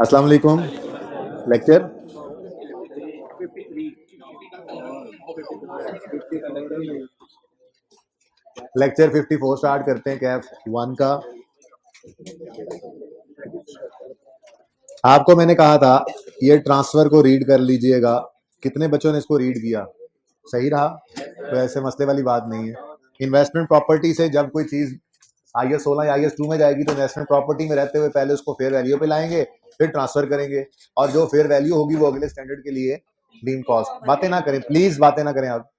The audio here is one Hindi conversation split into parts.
अस्सलाम वालेकुम। लेक्चर लेक्चर 54 स्टार्ट करते हैं। कैफ वन का आपको मैंने कहा था ये ट्रांसफर को रीड कर लीजिएगा। कितने बच्चों ने इसको रीड किया? सही रहा? तो ऐसे मसले वाली बात नहीं है। इन्वेस्टमेंट प्रॉपर्टी से जब कोई चीज IS 16 या IS 2 में जाएगी तो इन्वेस्टमेंट प्रॉपर्टी में रहते हुए पहले उसको फेयर वैल्यू पे लाएंगे, फिर ट्रांसफर करेंगे, और जो फेयर वैल्यू होगी वो अगले स्टैंडर्ड के लिए डीम कॉस्ट। बातें ना करें प्लीज, बातें ना करें आप।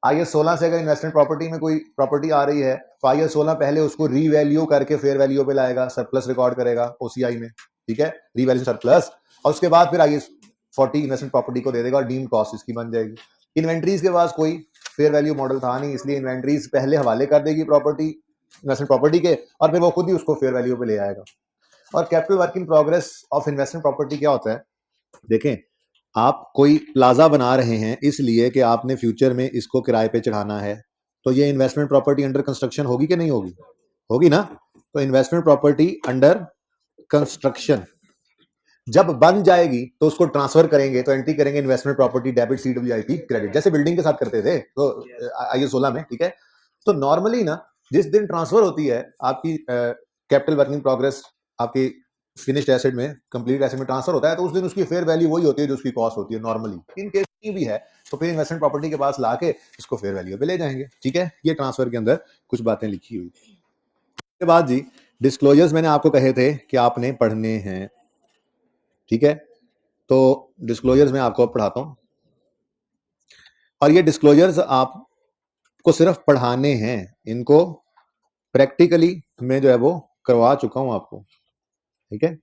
IS 16 से अगर इन्वेस्टमेंट प्रॉपर्टी में कोई प्रॉपर्टी आ रही है तो IS 16 पहले उसको रीवैल्यू करके फेयर वैल्यू पे लाएगा, सरप्लस रिकॉर्ड करेगा OCI में, ठीक है, रीवैल्यू सरप्लस, और उसके बाद फिर IS 40 इन्वेस्टमेंट प्रॉपर्टी को दे देगा और डीम कॉस्ट इसकी बन जाएगी। इन्वेंट्रीज के पास कोई फेयर वैल्यू मॉडल था नहीं, इसलिए इन्वेंट्रीज पहले हवाले कर देगी प्रॉपर्टी, इन्वेस्टमेंट प्रॉपर्टी के, और फिर वो खुद ही उसको फेयर वैल्यू पे ले आएगा। और capital work in progress of investment property क्या होता है? देखें, आप कोई प्लाजा बना रहे हैं इसलिए कि आपने फ्यूचर में इसको किराए पे चढ़ाना है, तो ये इन्वेस्टमेंट प्रॉपर्टी अंडर कंस्ट्रक्शन होगी कि नहीं होगी? होगी ना। तो इन्वेस्टमेंट प्रॉपर्टी अंडर कंस्ट्रक्शन जब बन जाएगी तो उसको ट्रांसफर करेंगे, तो एंट्री करेंगे investment property debit CWIP credit, जैसे बिल्डिंग के साथ करते थे तो IS 16 में, ठीक है। तो नॉर्मली ना, जिस दिन ट्रांसफर होती है आपकी कैपिटल वर्किंग प्रोग्रेस, आपकी फिनिश्ड एसेट में, कंप्लीट एसेट में ट्रांसफर होता है, तो उस दिन उसकी फेयर वैल्यू वही होती है जो उसकी कॉस्ट होती है नॉर्मली। इन केस नहीं भी है तो फिर इन्वेस्टमेंट प्रॉपर्टी के पास लाके इसको फेयर वैल्यू पे ले जाएंगे, ठीक है। ये ट्रांसफर के अंदर कुछ बातें लिखी हुई। उसके बाद जी, डिस्क्लोजर्स मैंने आपको कहे थे कि आपने पढ़ने हैं, ठीक है। तो डिस्क्लोजर्स मैं आपको पढ़ाता हूं, और ये डिस्क्लोजर्स आपको सिर्फ पढ़ाने हैं, इनको प्रैक्टिकली मैं जो है वो करवा चुका हूं आपको, ठीक है।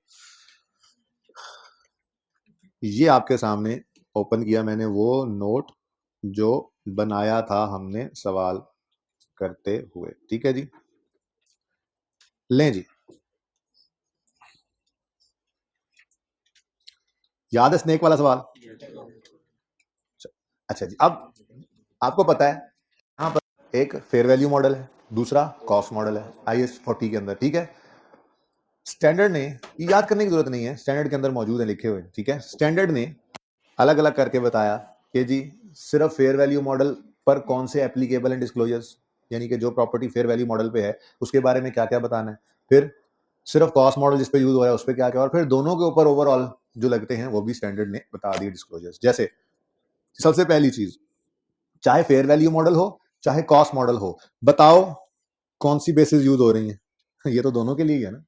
ये आपके सामने ओपन किया मैंने वो नोट जो बनाया था हमने सवाल करते हुए, ठीक है जी। लें जी, याद है स्नेक वाला सवाल? अच्छा जी, अब आपको पता है यहाँ पर एक फेयर वैल्यू मॉडल है, दूसरा कॉस्ट मॉडल है IS 40 के अंदर, ठीक है। स्टैंडर्ड ने, याद करने की जरूरत नहीं है, स्टैंडर्ड के अंदर मौजूद है लिखे हुए, ठीक है। स्टैंडर्ड ने अलग अलग करके बताया कि जी सिर्फ फेयर वैल्यू मॉडल पर कौन से एप्लीकेबल हैं डिस्क्लोजर्स, यानी कि जो प्रॉपर्टी फेयर वैल्यू मॉडल पे है उसके बारे में क्या क्या बताना है, फिर सिर्फ कॉस्ट मॉडल जिस पे यूज हो रहा है उस पर क्या क्या, और फिर दोनों के ऊपर ओवरऑल जो लगते हैं वो भी स्टैंडर्ड ने बता दिए डिस्क्लोजर्स। जैसे सबसे पहली चीज, चाहे फेयर वैल्यू मॉडल हो चाहे कॉस्ट मॉडल हो, बताओ कौन सी बेसिस यूज हो रही है। ये तो दोनों के लिए ही है ना,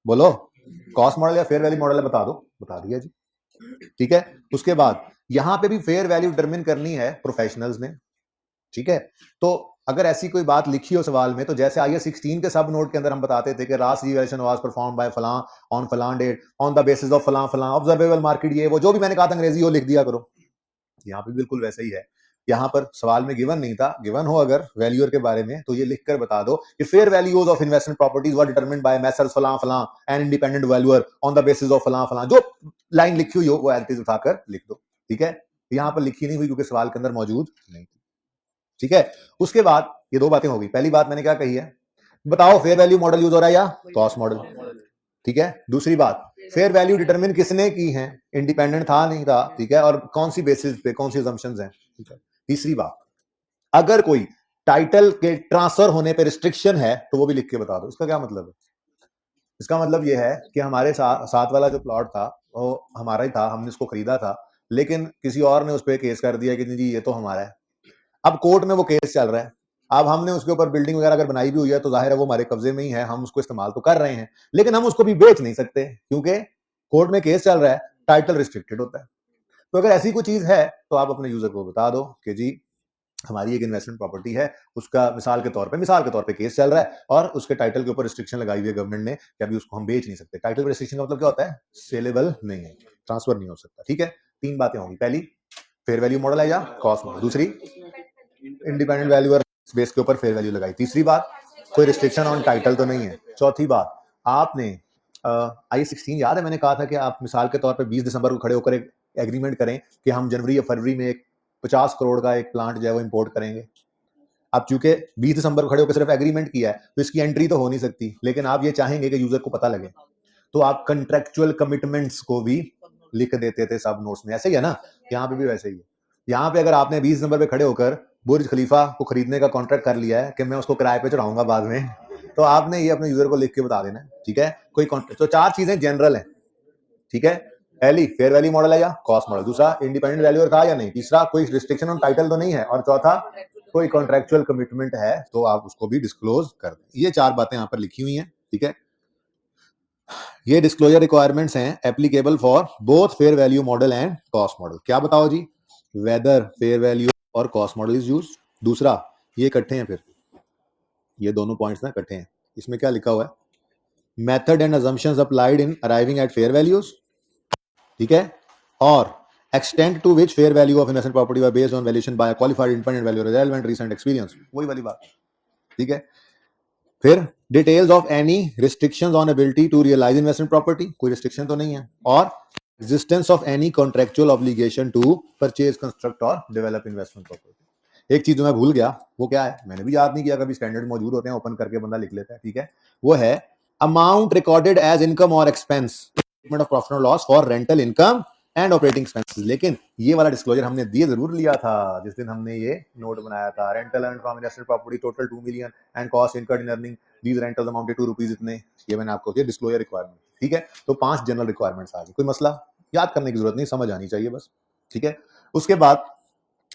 बोलो कॉस्ट मॉडल या फेयर वैल्यू मॉडल है, बता दो, बता दिया जी, ठीक है। उसके बाद यहां पे भी फेयर वैल्यू डिटरमिन करनी है प्रोफेशनल्स ने, ठीक है। तो अगर ऐसी कोई बात लिखी हो सवाल में, तो जैसे IS 16 के सब नोट के अंदर हम बताते थे कि रास रिवैल्यूएशन वाज परफॉर्म बाय फलां ऑन फलां date on the basis of फलां फलां ऑब्जर्वेबल मार्केट, ये वो जो भी मैंने कहा था अंग्रेजी वो लिख दिया करो। यहाँ पे बिल्कुल वैसा ही है। यहाँ पर सवाल में गिवन नहीं था, गिवन हो अगर वैल्यूअर के बारे में तो ये लिखकर बता दो कि fair values of investment properties were determined bye messrs फलां फलां and independent valuer on the basis of फलां फलां, जो लाइन लिखी हुई हो वो एज इट इज उठाकर लिख दो, ठीक है। यहाँ पर लिखी नहीं हुई क्योंकि सवाल के अंदर मौजूद नहीं थी, ठीक है। उसके बाद ये दो बातें होगी। पहली बात मैंने क्या कही है, बताओ फेयर वैल्यू मॉडल यूज हो रहा है या कॉस्ट मॉडल, ठीक है। दूसरी बात, फेयर वैल्यू डिटरमिन किसने की है, इंडिपेंडेंट था नहीं था, ठीक है, और कौन सी बेसिस पे, कौन सी असम्पशंस हैं, ठीक है। तीसरी बात, अगर कोई टाइटल के ट्रांसफर होने पे रिस्ट्रिक्शन है तो वो भी लिख के बता दो। इसका क्या मतलब है? इसका मतलब ये है कि हमारे साथ वाला जो प्लॉट था वो हमारा ही था, हमने उसको खरीदा था, लेकिन किसी और ने उस पर केस कर दिया कि जी ये तो हमारा है। अब कोर्ट में वो केस चल रहा है, अब हमने उसके ऊपर बिल्डिंग वगैरह अगर बनाई भी हुई है तो जाहिर है वो हमारे कब्जे में ही है, हम उसको इस्तेमाल तो कर रहे हैं, लेकिन हम उसको भी बेच नहीं सकते क्योंकि कोर्ट में केस चल रहा है, टाइटल रिस्ट्रिक्टेड होता है। तो अगर ऐसी कोई चीज है तो आप अपने यूजर को बता दो कि जी हमारी एक इन्वेस्टमेंट प्रॉपर्टी है, उसका मिसाल के तौर पे केस चल रहा है और उसके टाइटल के ऊपर रिस्ट्रिक्शन लगाई हुई है गवर्नमेंट ने कि अभी उसको हम बेच नहीं सकते। टाइटल रिस्ट्रिक्शन का मतलब क्या होता है? सेलेबल नहीं है, ट्रांसफर नहीं हो सकता, ठीक है। तीन बातें होंगी, पहली फेयर वैल्यू मॉडल है या कॉस्ट मॉडल, दूसरी इंडिपेंडेंट वैल्यू बेस के ऊपर फेयर वैल्यू लगाई, तीसरी बात कोई रिस्ट्रिक्शन ऑन टाइटल तो नहीं है, चौथी बात आपने IS 16 याद है मैंने कहा था कि आप मिसाल के तौर पे 20 दिसंबर को खड़े होकर एक एग्रीमेंट करें कि हम जनवरी या फरवरी में एक 50 करोड़ का एक प्लांट जो है वो इंपोर्ट करेंगे। अब चूंकि 20 दिसंबर को खड़े होकर सिर्फ एग्रीमेंट किया है तो इसकी एंट्री तो हो नहीं सकती, लेकिन आप ये चाहेंगे कि यूजर को पता लगे, तो आप कंट्रेक्चुअल कमिटमेंट्स को भी लिख देते थे सब नोट्स में। ऐसे ही है ना, यहाँ पे भी वैसे ही है। यहाँ पे अगर आपने 20 नंबर पे खड़े होकर बुर्ज खलीफा को खरीदने का कॉन्ट्रैक्ट कर लिया है कि मैं उसको किराए पे चढ़ाऊंगा बाद में, तो आपने ये अपने यूजर को लिख के बता देना है, ठीक है। कोई कॉन्ट्रैक्ट, तो 4 चीजें जनरल है, ठीक है। पहली फेयर वैल्यू मॉडल है या कॉस्ट मॉडल, दूसरा इंडिपेंडेंट वैल्यूअर था या नहीं, तीसरा कोई रिस्ट्रिक्शन ऑन टाइटल तो नहीं है, और चौथा कोई कॉन्ट्रेक्चुअल कमिटमेंट है तो आप उसको भी डिस्क्लोज कर दें। ये 4 बातें यहाँ पर लिखी हुई हैं, ठीक है। ये डिस्क्लोजर रिक्वायरमेंट्स हैं applicable for both fair value model and cost model. क्या बताओ जी, वेदर फेयर वैल्यू और कॉस्ट मॉडल इज यूज्ड। दूसरा, ये इकट्ठे हैं, फिर ये दोनों पॉइंट्स ना इकट्ठे हैं। इसमें क्या लिखा हुआ है, method and assumptions applied in arriving at fair values, ठीक है। और extent to which fair value of investment property were based on valuation by a qualified independent valuer relevant recent experience, वही वाली बात, ठीक है। फिर details of any restrictions on ability to realise investment property, कोई रिस्ट्रिक्शन तो नहीं है, और existence of any contractual obligation to purchase construct और डेवलप इन्वेस्टमेंट प्रॉपर्टी। एक चीज जो मैं भूल गया, वो क्या है, मैंने भी याद नहीं किया, कभी स्टैंडर्ड मौजूद होते हैं, ओपन करके बंदा लिख लेता है, ठीक है। वो है अमाउंट रिकॉर्डेड एज इनकम और एक्सपेंस स्टेटमेंट ऑफ प्रॉफिट और loss for rental income and operating expenses. लेकिन ये वाला डिस्क्लोजर हमने दिए जरूर लिया था जिस दिन हमने ये नोट बनाया था, rental and from invested property total 2 million and cost incurred in earning these rentals amounted to rupees इतने। ये मैंने आपको दिया डिस्क्लोजर रिक्वायरमेंट, ठीक है। तो 5 जनरल रिक्वायरमेंट्स आ गई, कोई मसला याद करने की जरूरत नहीं, समझ आनी चाहिए बस, ठीक है। उसके बाद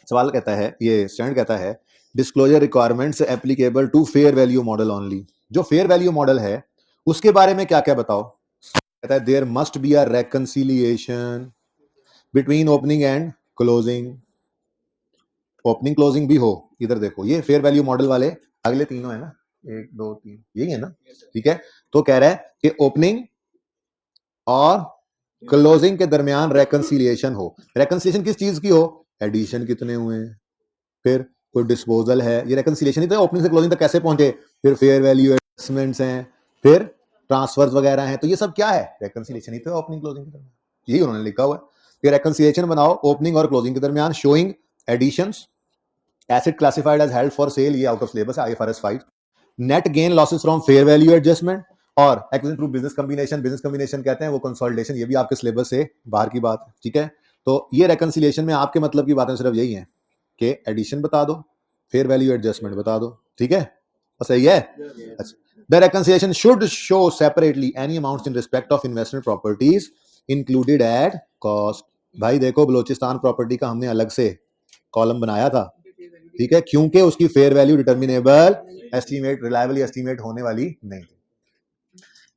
सवाल कहता है, ये स्टैंड कहता है disclosure requirements applicable to fair value model only. जो फेयर वैल्यू मॉडल है उसके बारे में क्या क्या बताओ। कहता है there must be a reconciliation between opening and closing, opening closing भी हो। इधर देखो, ये फेयर वैल्यू मॉडल वाले अगले तीनों है ना, 1 2 3 यही है ना, ठीक है। तो कह रहा है कि ओपनिंग और क्लोजिंग के दरमियान रेकंसिलिएशन हो। रेकंसिलिएशन किस चीज की हो, एडिशन कितने हुए हैं, फिर कोई डिस्पोजल है, ये रेकंसिलिएशन ही तो ओपनिंग से क्लोजिंग तक कैसे पहुंचे, फिर फेयर वैल्यू एडजस्टमेंट्स हैं, फिर ट्रांसफर्स वगैरह हैं, तो ये सब क्या है, रेकंसिलिएशन ही तो है ओपनिंग क्लोजिंग के दरमियान, यही उन्होंने लिखा हुआ है। फिर रेकंसिलिएशन बनाओ ओपनिंग और क्लोजिंग के दरमियान, showing additions, asset classified as held for sale, ये आउट ऑफ सिलेबस है IFRS 5, net gain losses from fair value adjustment, और acquisition through business combination, business combination कहते हैं वो कंसोलिडेशन, ये भी आपके सिलेबस से बाहर की बात है, ठीक है। तो ये रेकंसिलिएशन में आपके मतलब की बातें सिर्फ यही है कि एडिशन बता दो, फेयर वैल्यू एडजस्टमेंट बता दो, ठीक है, सही है। अच्छा, the reconciliation should show separately any amounts in respect of investment properties included at cost. भाई देखो, बलोचिस्तान प्रॉपर्टी का हमने अलग से कॉलम बनाया था, ठीक है, क्योंकि उसकी fair value determinable estimate reliably estimate होने वाली नहीं थी।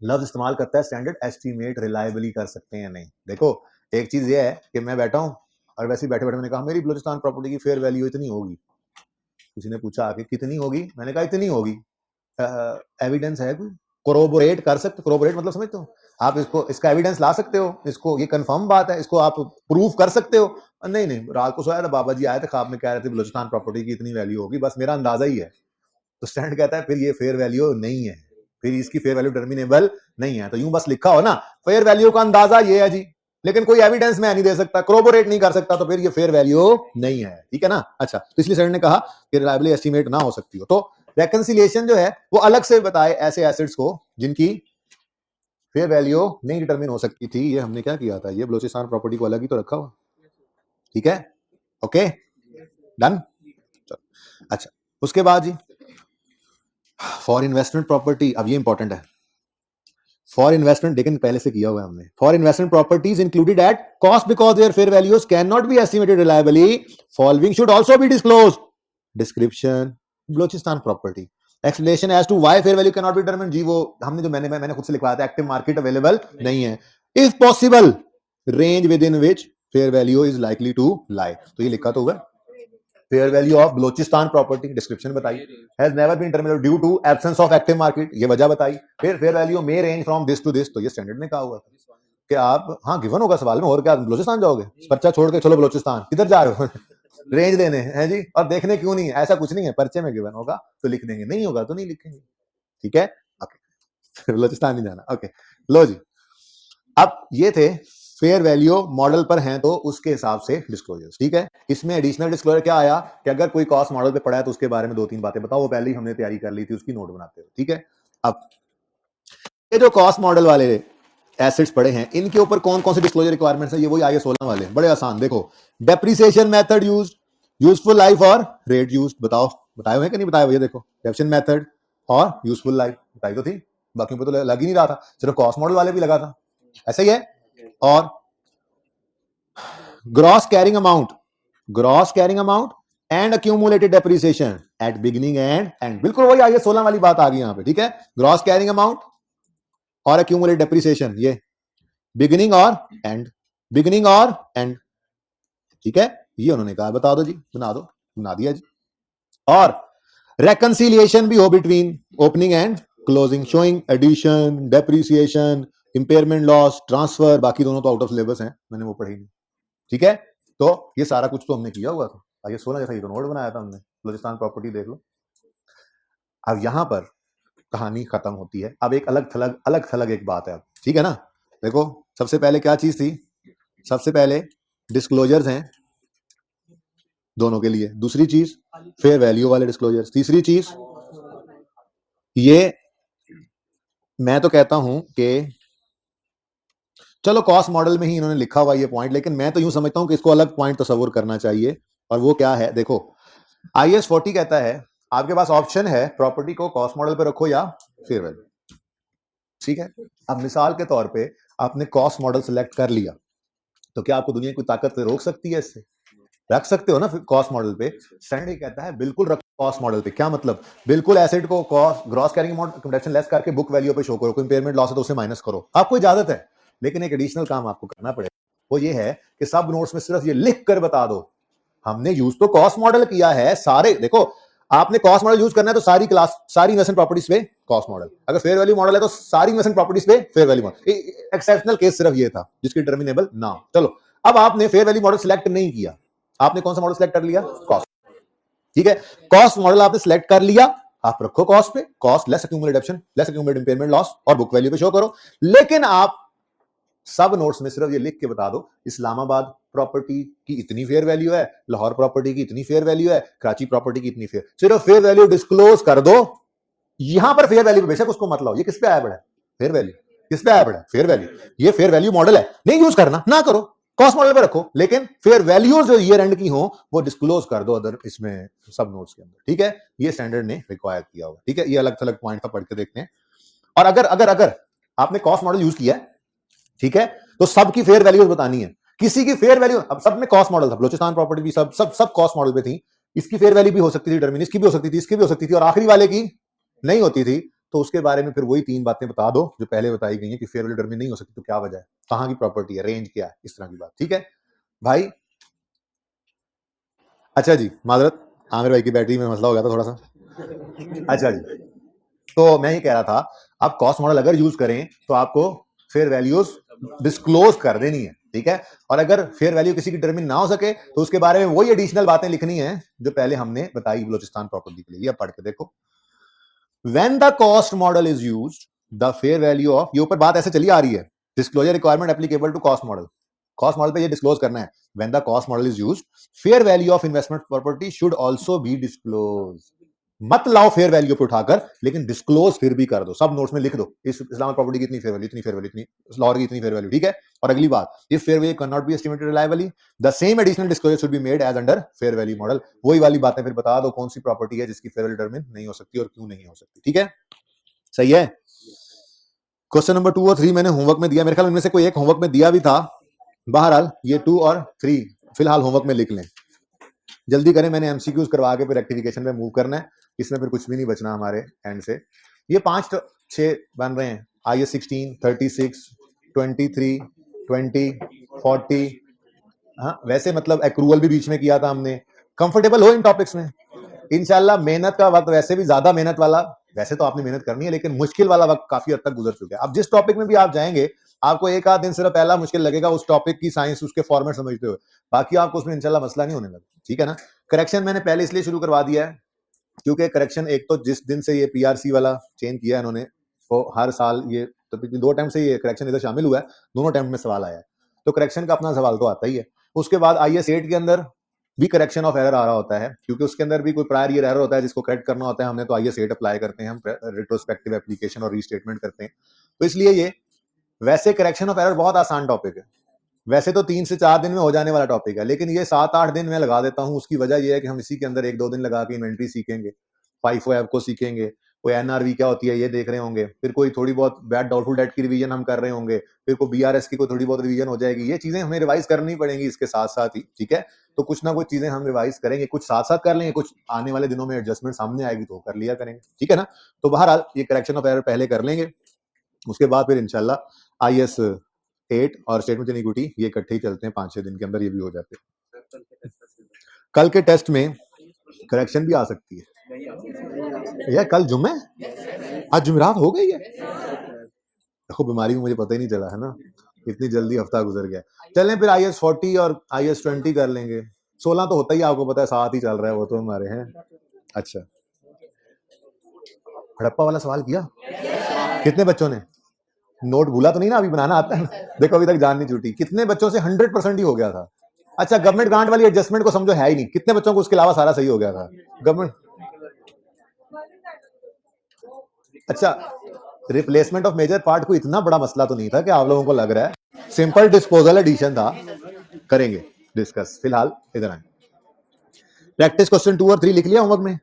लफ्ज इस्तेमाल करता है स्टैंडर्ड, एस्टीमेट रिलायबली कर सकते हैं नहीं। देखो, एक चीज ये है कि मैं बैठा हूं और वैसे ही बैठे बैठे मैंने कहा मेरी बलूचिस्तान प्रॉपर्टी की फेयर वैल्यू इतनी होगी, किसी ने पूछा आके कितनी होगी, मैंने कहा इतनी होगी, एविडेंस है कोई, कोरोबोरेट कर सकते, कोरोबोरेट मतलब समझते हो आप, इसको इसका एविडेंस ला सकते हो, इसको ये कंफर्म बात है, इसको आप प्रूफ कर सकते हो। नहीं नहीं, रात को सोया था, बाबा जी आए थे, ख्वाब में कह रहे थे बलूचिस्तान प्रॉपर्टी की इतनी वैल्यू होगी, बस मेरा अंदाजा ही है। तो स्टैंड कहता है फिर ये फेयर वैल्यू नहीं है, फिर इसकी फेयर वैल्यू टर्मिनेबल नहीं है। तो यूं बस लिखा हो ना, फेयर वैल्यू का अंदाजा ये है जी, लेकिन कोई एविडेंस मैं नहीं दे सकता, कोरोबोरेट नहीं कर सकता, तो फिर ये फेयर वैल्यू नहीं है, ठीक है ना। अच्छा, तो इसलिए स्टैंड ने कहा कि रिलायबली एस्टीमेट ना हो सकती हो। तो रेकंसिलिएशन जो है वो अलग से बताए ऐसे एसेट्स को जिनकी फेयर वैल्यू नहीं डिटरमिन हो सकती थी। ये हमने क्या किया था, ये बलूचिस्तान प्रॉपर्टी को अलग ही तो रखा हुआ, ठीक है, ओके डन। अच्छा, उसके बाद जी फॉर इन्वेस्टमेंट प्रॉपर्टी, अब ये इंपॉर्टेंट है, फॉर इन्वेस्टमेंट, लेकिन पहले से किया हुआ है हमने, for investment properties included at cost because their fair values can not be estimated reliably, following should also be disclosed. Description, Baluchistan property, explanation as to why fair value can not be determined, जी वो हमने जो मैंने खुद से लिखवाया था, एक्टिव मार्केट अवेलेबल नहीं है, if possible range within which fair value is likely to lie, तो ये लिखा तो हुआ fair value of Balochistan property, description बताई, has never been terminated due to absence of active market, ये वजह बताई। फिर fair value may range from this to this, तो ये स्टैंडर्ड ने कहा हुआ था कि आप, हाँ गिवन होगा सवाल में, और क्या बलोचिस्तान जाओगे, पर्चा छोड़ के चलो बलोचिस्तान, किधर जा रहे हो रेंज देने हैं जी, और देखने क्यों नहीं है, ऐसा कुछ नहीं है, पर्चे में गिवन होगा तो लिख देंगे, नहीं होगा तो नहीं लिखेंगे, ठीक है, ओके बलोचिस्तान नहीं जाना, ओके। लो जी, अब ये थे फेयर वैल्यू मॉडल पर हैं तो उसके हिसाब से डिस्क्लोजर्स, ठीक है। इसमें एडिशनल डिस्क्लोजर क्या आया कि अगर कोई कॉस्ट मॉडल पे पड़ा है तो उसके बारे में 2-3 बातें बताओ, वो पहले ही हमने तैयारी कर ली थी, उसकी नोट बनाते हो, ठीक है। अब ये जो कॉस्ट मॉडल वाले एसेट्स पड़े हैं, इनके ऊपर कौन कौन से डिस्क्लोजर रिक्वायरमेंट्स है, ये वही IAS 16 वाले, बड़े आसान। देखो, depreciation method used, useful life और रेट यूज्ड, बताओ बताए हुए हैं कि नहीं बताए हुए? देखो, डेप्रिसिएशन मेथड और यूजफुल लाइफ बताई तो थी, बाकी पे तो लग ही नहीं रहा था, सिर्फ कॉस्ट मॉडल वाले भी लगा था, ऐसा ही है। और gross carrying amount and accumulated depreciation at beginning and and, बिल्कुल वही IAS 16 वाली बात आ गई यहां पे, ठीक है। ग्रॉस कैरिंग अमाउंट और अक्यूमुलेटेड डेप्रिसिएशन, ये बिगिनिंग और एंड, ठीक है। ये उन्होंने कहा बता दो जी, बना दिया जी। और रेकंसिलिएशन भी हो between opening and closing, showing addition, depreciation, impairment loss, transfer, बाकी दोनों तो आउट ऑफ सिलेबस हैं, मैंने वो पढ़ी नहीं, ठीक है। तो ये सारा कुछ तो हमने किया हुआ था, IAS 16 जैसा ही तो नोट बनाया था हमने, बलूचिस्तान प्रॉपर्टी देख लो। अब यहां पर कहानी खत्म होती है, अब एक अलग थलग एक बात है, ठीक है ना। देखो, सबसे पहले क्या चीज थी, सबसे पहले डिस्क्लोजर्स हैं दोनों के लिए, दूसरी चीज फेयर वैल्यू वाले डिस्क्लोजर्स, तीसरी चीज ये, मैं तो कहता हूं कि चलो कॉस्ट मॉडल में ही इन्होंने लिखा हुआ ये पॉइंट, लेकिन मैं तो यूं समझता हूं कि इसको अलग पॉइंट तस्वुर करना चाहिए, और वो क्या है, देखो IAS 40 कहता है आपके पास ऑप्शन है प्रॉपर्टी को कॉस्ट मॉडल पे रखो या फेयर वैल्यू, ठीक है। अब मिसाल के तौर पे आपने कॉस्ट मॉडल सिलेक्ट कर लिया, तो क्या आपको दुनिया की ताकत से रोक सकती है? इससे रख सकते हो ना कॉस्ट मॉडल पे। स्टैंडर्ड कहता है बिल्कुल रखो कॉस्ट मॉडल पे, क्या मतलब, बिल्कुल एसेट को cost gross carrying amount computation less करके बुक वैल्यू पे शो करो, कोई इंपेयरमेंट लॉस है तो उसे माइनस करो, आपको इजाजत है। लेकिन एक एडिशनल काम आपको करना पड़ेगा, वो ये है कि सब नोट्स में सिर्फ ये लिख कर बता दो हमने यूज तो कॉस्ट मॉडल किया है। सारे देखो, आपने कॉस्ट मॉडल यूज करना है तो सारी इन्वेस्टमेंट प्रॉपर्टीज पे कॉस्ट मॉडल, अगर फेयर वैल्यू मॉडल है तो सारी इन्वेस्टमेंट प्रॉपर्टीज पे fair value model. Exceptional case सिर्फ ये था जिसकी डिटर्मिनेबल ना। चलो, अब आपने फेयर वैल्यू मॉडल सिलेक्ट नहीं किया, आपने कौन सा मॉडल सिलेक्ट कर लिया? कॉस्ट, ठीक है। कॉस्ट मॉडल आपने सिलेक्ट कर लिया, आप रखो कॉस्ट पे, cost less accumulated addition less accumulated impairment loss और बुक वैल्यू पे शो करो। लेकिन आप सब नोट्स में सिर्फ ये लिख के बता दो इस्लामाबाद प्रॉपर्टी की इतनी फेयर वैल्यू है, लाहौर प्रॉपर्टी की इतनी फेयर वैल्यू है, कराची प्रॉपर्टी की इतनी फेयर, सिर्फ फेयर वैल्यू डिस्क्लोज कर दो। यहां पर फेयर वैल्यू बेशक उसको मत लाओ, ये किस पे आया पड़ा है? Fair value. किस पे आया पड़ा है? Fair value. ये फेयर वैल्यू मॉडल है, नहीं यूज करना ना करो, कॉस्ट मॉडल पे रखो, लेकिन फेयर वैल्यूज जो ईयर एंड की हो वो डिस्क्लोज कर दो अदर इसमें सब नोट्स के अंदर, ठीक है। ये स्टैंडर्ड ने रिक्वायर किया होगा, ठीक है। ये अलग थलग पॉइंट था, पढ़ के देखते हैं। और अगर अगर अगर आपने कॉस्ट मॉडल यूज किया है, ठीक है, तो सबकी फेयर वैल्यूज बतानी है। किसी की फेयर वैल्यू, अब सब में कॉस्ट मॉडल था, बलूचिस्तान प्रॉपर्टी भी सब सब सब कॉस्ट मॉडल पे थी, इसकी फेयर वैल्यू भी हो सकती थी डिटरमिन, इसकी भी हो सकती थी, इसकी भी हो सकती थी, और आखिरी वाले की नहीं होती थी, तो उसके बारे में फिर वही तीन बातें बता दो जो पहले बताई गई है कि फेयर वैल्यू डिटरमिन नहीं हो सकती, तो क्या वजह है, कहां की प्रॉपर्टी है, रेंज क्या है, इस तरह की बात, ठीक है भाई। अच्छा जी, माजरत, आमिर भाई की बैटरी में मसला हो गया था थोड़ा सा। अच्छा जी, तो मैं ये कह रहा था, आप कॉस्ट मॉडल अगर यूज करें तो आपको फेयर वैल्यूज डिस्क्लोज कर देनी है, ठीक है। और अगर फेयर वैल्यू किसी की डिटरमिन ना हो सके तो उसके बारे में वही एडिशनल बातें लिखनी है जो पहले हमने बताई बलूचिस्तान प्रॉपर्टी के लिए। ये पढ़ के देखो, when the cost model is used the fair value of, ये ऊपर बात ऐसे चली आ रही है, disclosure requirement applicable to cost model, cost model पे ये डिस्क्लोज करना है। When the cost model is used fair value of investment property should also be disclose, मत लाओ फेयर वैल्यू पे उठाकर, लेकिन डिस्क्लोज फिर भी कर दो, सब नोट्स में लिख दो इस इस्लामिक प्रॉपर्टी की इतनी फेयर वैल्यू, इतनी फेयर वैल्यू, इतनी लाहौर की इतनी फेयर वैल्यू, ठीक है। और अगली बात, if fair value can not be estimated reliably the same additional disclosure should be made as under fair value model. वही वाली बातें फिर बता दो कौन सी प्रॉपर्टी है जिसकी फेयर वैल्यू डिटरमिन नहीं हो सकती और क्यों नहीं हो सकती, ठीक है। सही है। क्वेश्चन नंबर 2 और 3 मैंने होमवर्क में दिया, मेरे ख्याल इनमें से कोई एक होमवर्क में दिया भी था, बहरहाल ये 2 और 3 फिलहाल होमवर्क में लिख लें, जल्दी करें, मैंने एमसीक्यूज करवा के फिर रेक्टिफिकेशन में मूव करना है, इसमें फिर कुछ भी नहीं बचना हमारे एंड से। ये 5-6 बन रहे हैं, IAS 16, 36, 23, 20, 40। हाँ, वैसे मतलब एक्रूवल भी बीच में किया था हमने। कंफर्टेबल हो इन टॉपिक्स में, इंशाल्लाह। मेहनत का वक्त वैसे भी ज्यादा मेहनत वाला, वैसे तो आपने मेहनत करनी है, लेकिन मुश्किल वाला वक्त काफी हद तक गुजर चुका है। अब जिस टॉपिक में भी आप जाएंगे, आपको एक आध दिन सिर्फ पहला मुश्किल लगेगा उस टॉपिक की साइंस, उसके फॉर्मेट समझते हुए, बाकी आपको उसमें इंशाल्लाह मसला नहीं होने लगा, ठीक है ना। करेक्शन मैंने पहले इसलिए शुरू करवा दिया है क्योंकि करेक्शन, एक तो जिस दिन से ये PRC वाला चेंज किया है इन्होंने, तो हर साल ये तकरीबन 2 टाइम से ये करेक्शन इधर शामिल हुआ है, दोनों टाइम में सवाल आया है, तो करेक्शन का अपना सवाल तो आता ही है। उसके बाद IAS 8 के अंदर भी करेक्शन ऑफ एरर आ रहा होता है, क्योंकि उसके अंदर भी कोई प्रायर ईयर एरर होता है जिसको करेक्ट करना होता है, हमने तो IAS 8 अप्लाई करते हैं, हम रिट्रोस्पेक्टिव एप्लीकेशन और रीस्टेटमेंट करते हैं, तो इसलिए ये वैसे करेक्शन ऑफ एरर बहुत आसान टॉपिक है, वैसे तो 3 से 4 दिन में हो जाने वाला टॉपिक है, लेकिन ये 7-8 दिन में लगा देता हूँ। उसकी वजह ये है कि हम इसी के अंदर 1-2 दिन लगा के इन्वेंट्री सीखेंगे, फाइफो ऐप को सीखेंगे, कोई एनआरवी क्या होती है ये देख रहे होंगे, फिर कोई थोड़ी बहुत बैड डाउटफुल डेट की रिवीजन हम कर रहे होंगे, फिर कोई बीआरएस की कोई थोड़ी बहुत रिवीजन हो जाएगी। ये चीजें हमें रिवाइज करनी पड़ेंगी इसके साथ साथ ही, ठीक है। तो कुछ ना कुछ चीजें हम रिवाइज करेंगे, कुछ साथ साथ कर लेंगे, कुछ आने वाले दिनों में एडजस्टमेंट सामने आएगी तो कर लिया करेंगे, ठीक है ना। तो बहरहाल ये करेक्शन ऑफ एरर पहले कर लेंगे, उसके बाद फिर इंशाल्लाह IS 8 और स्टेटमेंट इक्विटी ये इकट्ठे ही चलते हैं, 5-6 दिन के अंदर ये भी हो जाते हैं। कल के टेस्ट में करेक्शन भी आ सकती है यार, कल जुम्मे, आज जुमेरात हो गई है, देखो बीमारी में मुझे पता ही नहीं चला है ना, इतनी जल्दी हफ्ता गुजर गया। चलें फिर IS 40 और IS 20 कर लेंगे। 16 तो होता ही आपको पता है, साथ ही चल रहा है वो तो हमारे हैं। अच्छा, हड़प्पा वाला सवाल किया कितने बच्चों ने? नोट भूला तो नहीं ना, अभी बनाना आता है? देखो अभी तक जान नहीं छूटी, कितने बच्चों से 100% ही हो गया था। अच्छा, गवर्नमेंट ग्रांट वाली एडजस्टमेंट को समझो है ही नहीं, कितने बच्चों को उसके अलावा सारा सही हो गया था गवर्नमेंट? अच्छा, रिप्लेसमेंट ऑफ मेजर पार्ट को इतना बड़ा मसला तो नहीं था कि आप लोगों को लग रहा है, सिंपल डिस्पोजल एडिशन था, करेंगे डिस्कस। फिलहाल इधर आए, प्रैक्टिस क्वेश्चन 2 और 3 लिख लिया होमवर्क में,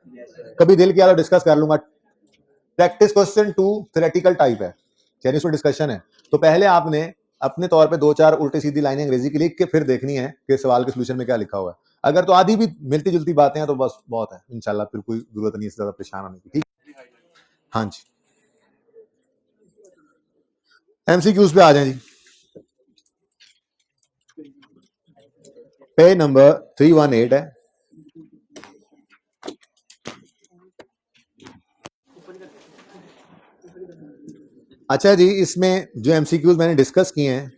कभी दिल किया तो डिस्कस कर लूंगा। प्रैक्टिस क्वेश्चन 2 थ्योरेटिकल टाइप है, यानी उसमें डिस्कशन है, तो पहले आपने अपने तौर पे 2-4 उल्टी सीधी लाइनें अंग्रेजी की लिख के फिर देखनी है कि सवाल के सोल्यूशन में क्या लिखा हुआ है। अगर तो आधी भी मिलती जुलती बातें हैं तो बस बहुत है इंशाल्लाह, फिर कोई जरूरत नहीं है ज्यादा परेशान होने की, ठीक। हाँ जी, MCQs पे आ जाए जी। पेज नंबर 318 है। अच्छा जी, इसमें जो MCQs मैंने डिस्कस किए हैं,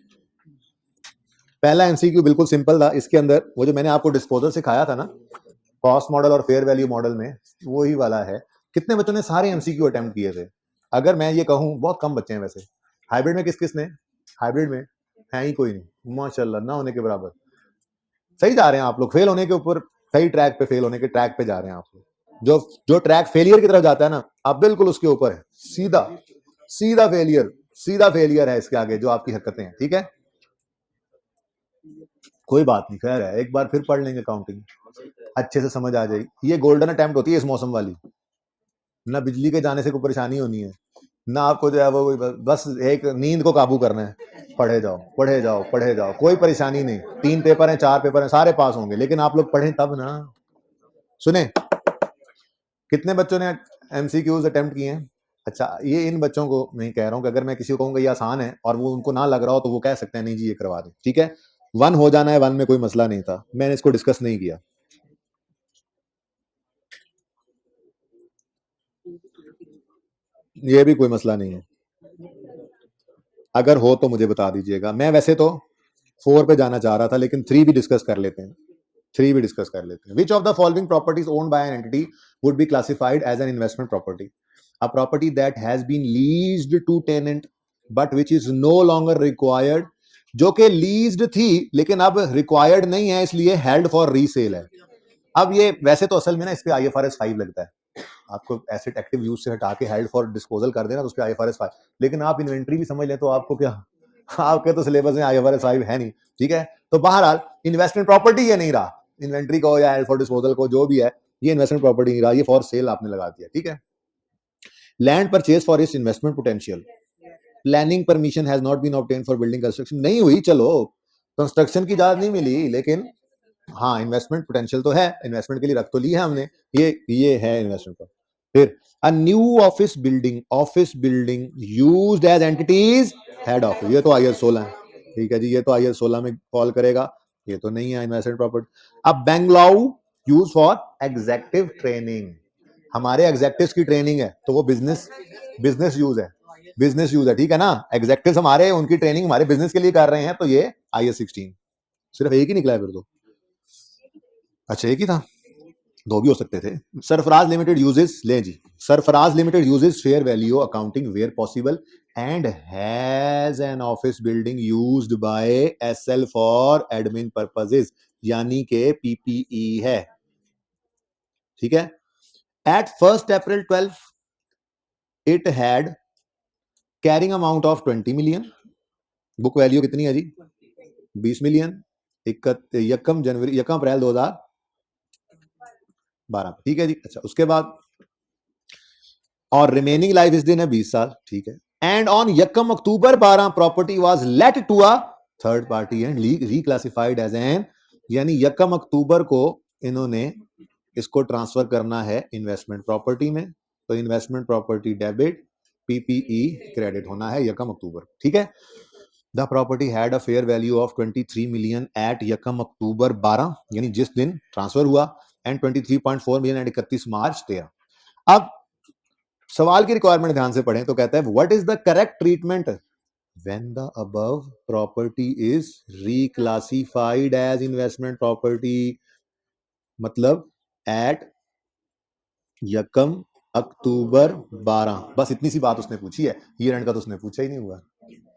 पहला MCQ बिल्कुल सिंपल था, इसके अंदर वो जो मैंने आपको डिस्पोजल सिखाया था ना, कॉस्ट मॉडल और फेयर वैल्यू मॉडल में, वही वाला है। कितने बच्चों ने सारे MCQ अटेम्प्ट किए थे? अगर मैं ये कहूँ, बहुत कम बच्चे हैं वैसे। हाइब्रिड में किस किस ने? हाइब्रिड में है ही कोई नहीं, माशाल्लाह, ना होने के बराबर। सही जा रहे हैं आप लोग, फेल होने के ऊपर सही ट्रैक पे, फेल होने के ट्रैक पे जा रहे हैं आप लोग। जो जो ट्रैक फेलियर की तरफ जाता है ना, आप बिल्कुल उसके ऊपर है, सीधा सीधा फेलियर, सीधा फेलियर है इसके आगे जो आपकी हरकतें हैं, ठीक है। कोई बात नहीं, खैर है, एक बार फिर पढ़ लेंगे काउंटिंग, अच्छे से समझ आ जाएगी। ये गोल्डन अटेम्प्ट होती है इस मौसम वाली, ना बिजली के जाने से कोई परेशानी होनी है, ना आपको जो है वो बस एक नींद को काबू करना है, पढ़े जाओ पढ़े जाओ पढ़े जाओ, कोई परेशानी नहीं। 3 पेपर हैं, 4 पेपर हैं, सारे पास होंगे, लेकिन आप लोग पढ़ें तब ना। सुने, कितने बच्चों ने MCQs अटेम्प्ट किए हैं? अच्छा, ये इन बच्चों को नहीं कह रहा हूँ कि अगर मैं किसी को कहूँगा ये आसान है और वो उनको ना लग रहा हो तो वो कह सकते हैं नहीं जी ये करवा दे, ठीक है। 1 हो जाना है, 1 में कोई मसला नहीं था, मैंने इसको डिस्कस नहीं किया। ये भी कोई मसला नहीं है, अगर हो तो मुझे बता दीजिएगा। मैं वैसे तो 4 पे जाना चाह रहा था, लेकिन 3 भी डिस्कस कर लेते हैं, 3 भी डिस्कस कर लेते हैं। Which of the following properties owned by an entity would be classified as an investment property? A property that has been leased to tenant but which is no longer required, जो कि लीज्ड थी लेकिन अब रिक्वायर्ड नहीं है, इसलिए हेल्ड फॉर रीसेल है। अब ये वैसे तो असल में ना इस पे IFRS 5 लगता है, आपको एसेट एक्टिव यूज से हटा के हेल्ड फॉर डिस्पोजल कर देना तो उस पर IFRS 5, लेकिन आप इन्वेंट्री भी समझ लें तो आपको क्या, आपके तो सिलेबस में IFRS 5 है नहीं, ठीक है। तो बहरहाल इन्वेस्टमेंट प्रॉपर्टी ये नहीं रहा, इन्वेंट्री को या हेल्ड फॉर डिस्पोजल को जो भी है, ये इन्वेस्टमेंट प्रॉपर्टी नहीं रहा, ये फॉर सेल आपने लगा दिया, ठीक है। Land purchase for its investment potential, planning permission has not been obtain for building construction, नहीं हुई, चलो कंस्ट्रक्शन की इजाजत नहीं मिली, लेकिन हाँ इन्वेस्टमेंट पोटेंशियल तो है, इन्वेस्टमेंट के लिए रख तो ली है हमने, ये है इन्वेस्टमेंट का। फिर a new office building used as entities head office, ये तो IS 16 है, ठीक है जी, ये तो IS 16 में फॉल करेगा, ये तो नहीं है इन्वेस्टमेंट प्रॉपर्टी। अब बेंगलाउ यूज फॉर एग्जेक्टिव ट्रेनिंग, हमारे एग्जेक्टिव्स की ट्रेनिंग है, तो वो बिजनेस यूज है, बिजनेस यूज है, ठीक है ना। एग्जेक्टिव्स हमारे, उनकी ट्रेनिंग हमारे बिजनेस के लिए कर रहे हैं, तो ये IS 16, सिर्फ एक ही निकला है फिर तो। अच्छा, एक ही था, 2 भी हो सकते थे। सरफराज लिमिटेड यूजेस, ले जी, Sarfaraz Limited uses fair value accounting where possible and has an office building used by SL for admin purposes, यानी के PPE है, ठीक है। At 1 April 12 it had carrying amount of 20 million, book value कितनी है जी? 20 मिलियन। यकम अप्रैल 2012, ठीक है जी। अच्छा, उसके बाद और रिमेनिंग लाइफ इस दिन है 20 साल, ठीक है। एंड ऑन यकम October 12 property was let to a third party and reclassified as an, यानी यकम अक्टूबर को इन्होंने इसको ट्रांसफर करना है इन्वेस्टमेंट प्रॉपर्टी में, तो investment property debit, PPE credit होना है यकम अक्टूबर, ठीक है। The property had a fair value of 23 million at यकम अक्टूबर 12, यानी जिस दिन ट्रांसफर हुआ, एंड 23.4 मिलियन एट 31 मार्च 13। अब सवाल की रिक्वायरमेंट ध्यान से पढ़ें तो कहता है what is the correct treatment when the above property is reclassified as investment property, मतलब एट यकम अक्टूबर 12। बस इतनी सी बात उसने पूछी है, ईयर एंड का तो उसने पूछा ही नहीं हुआ,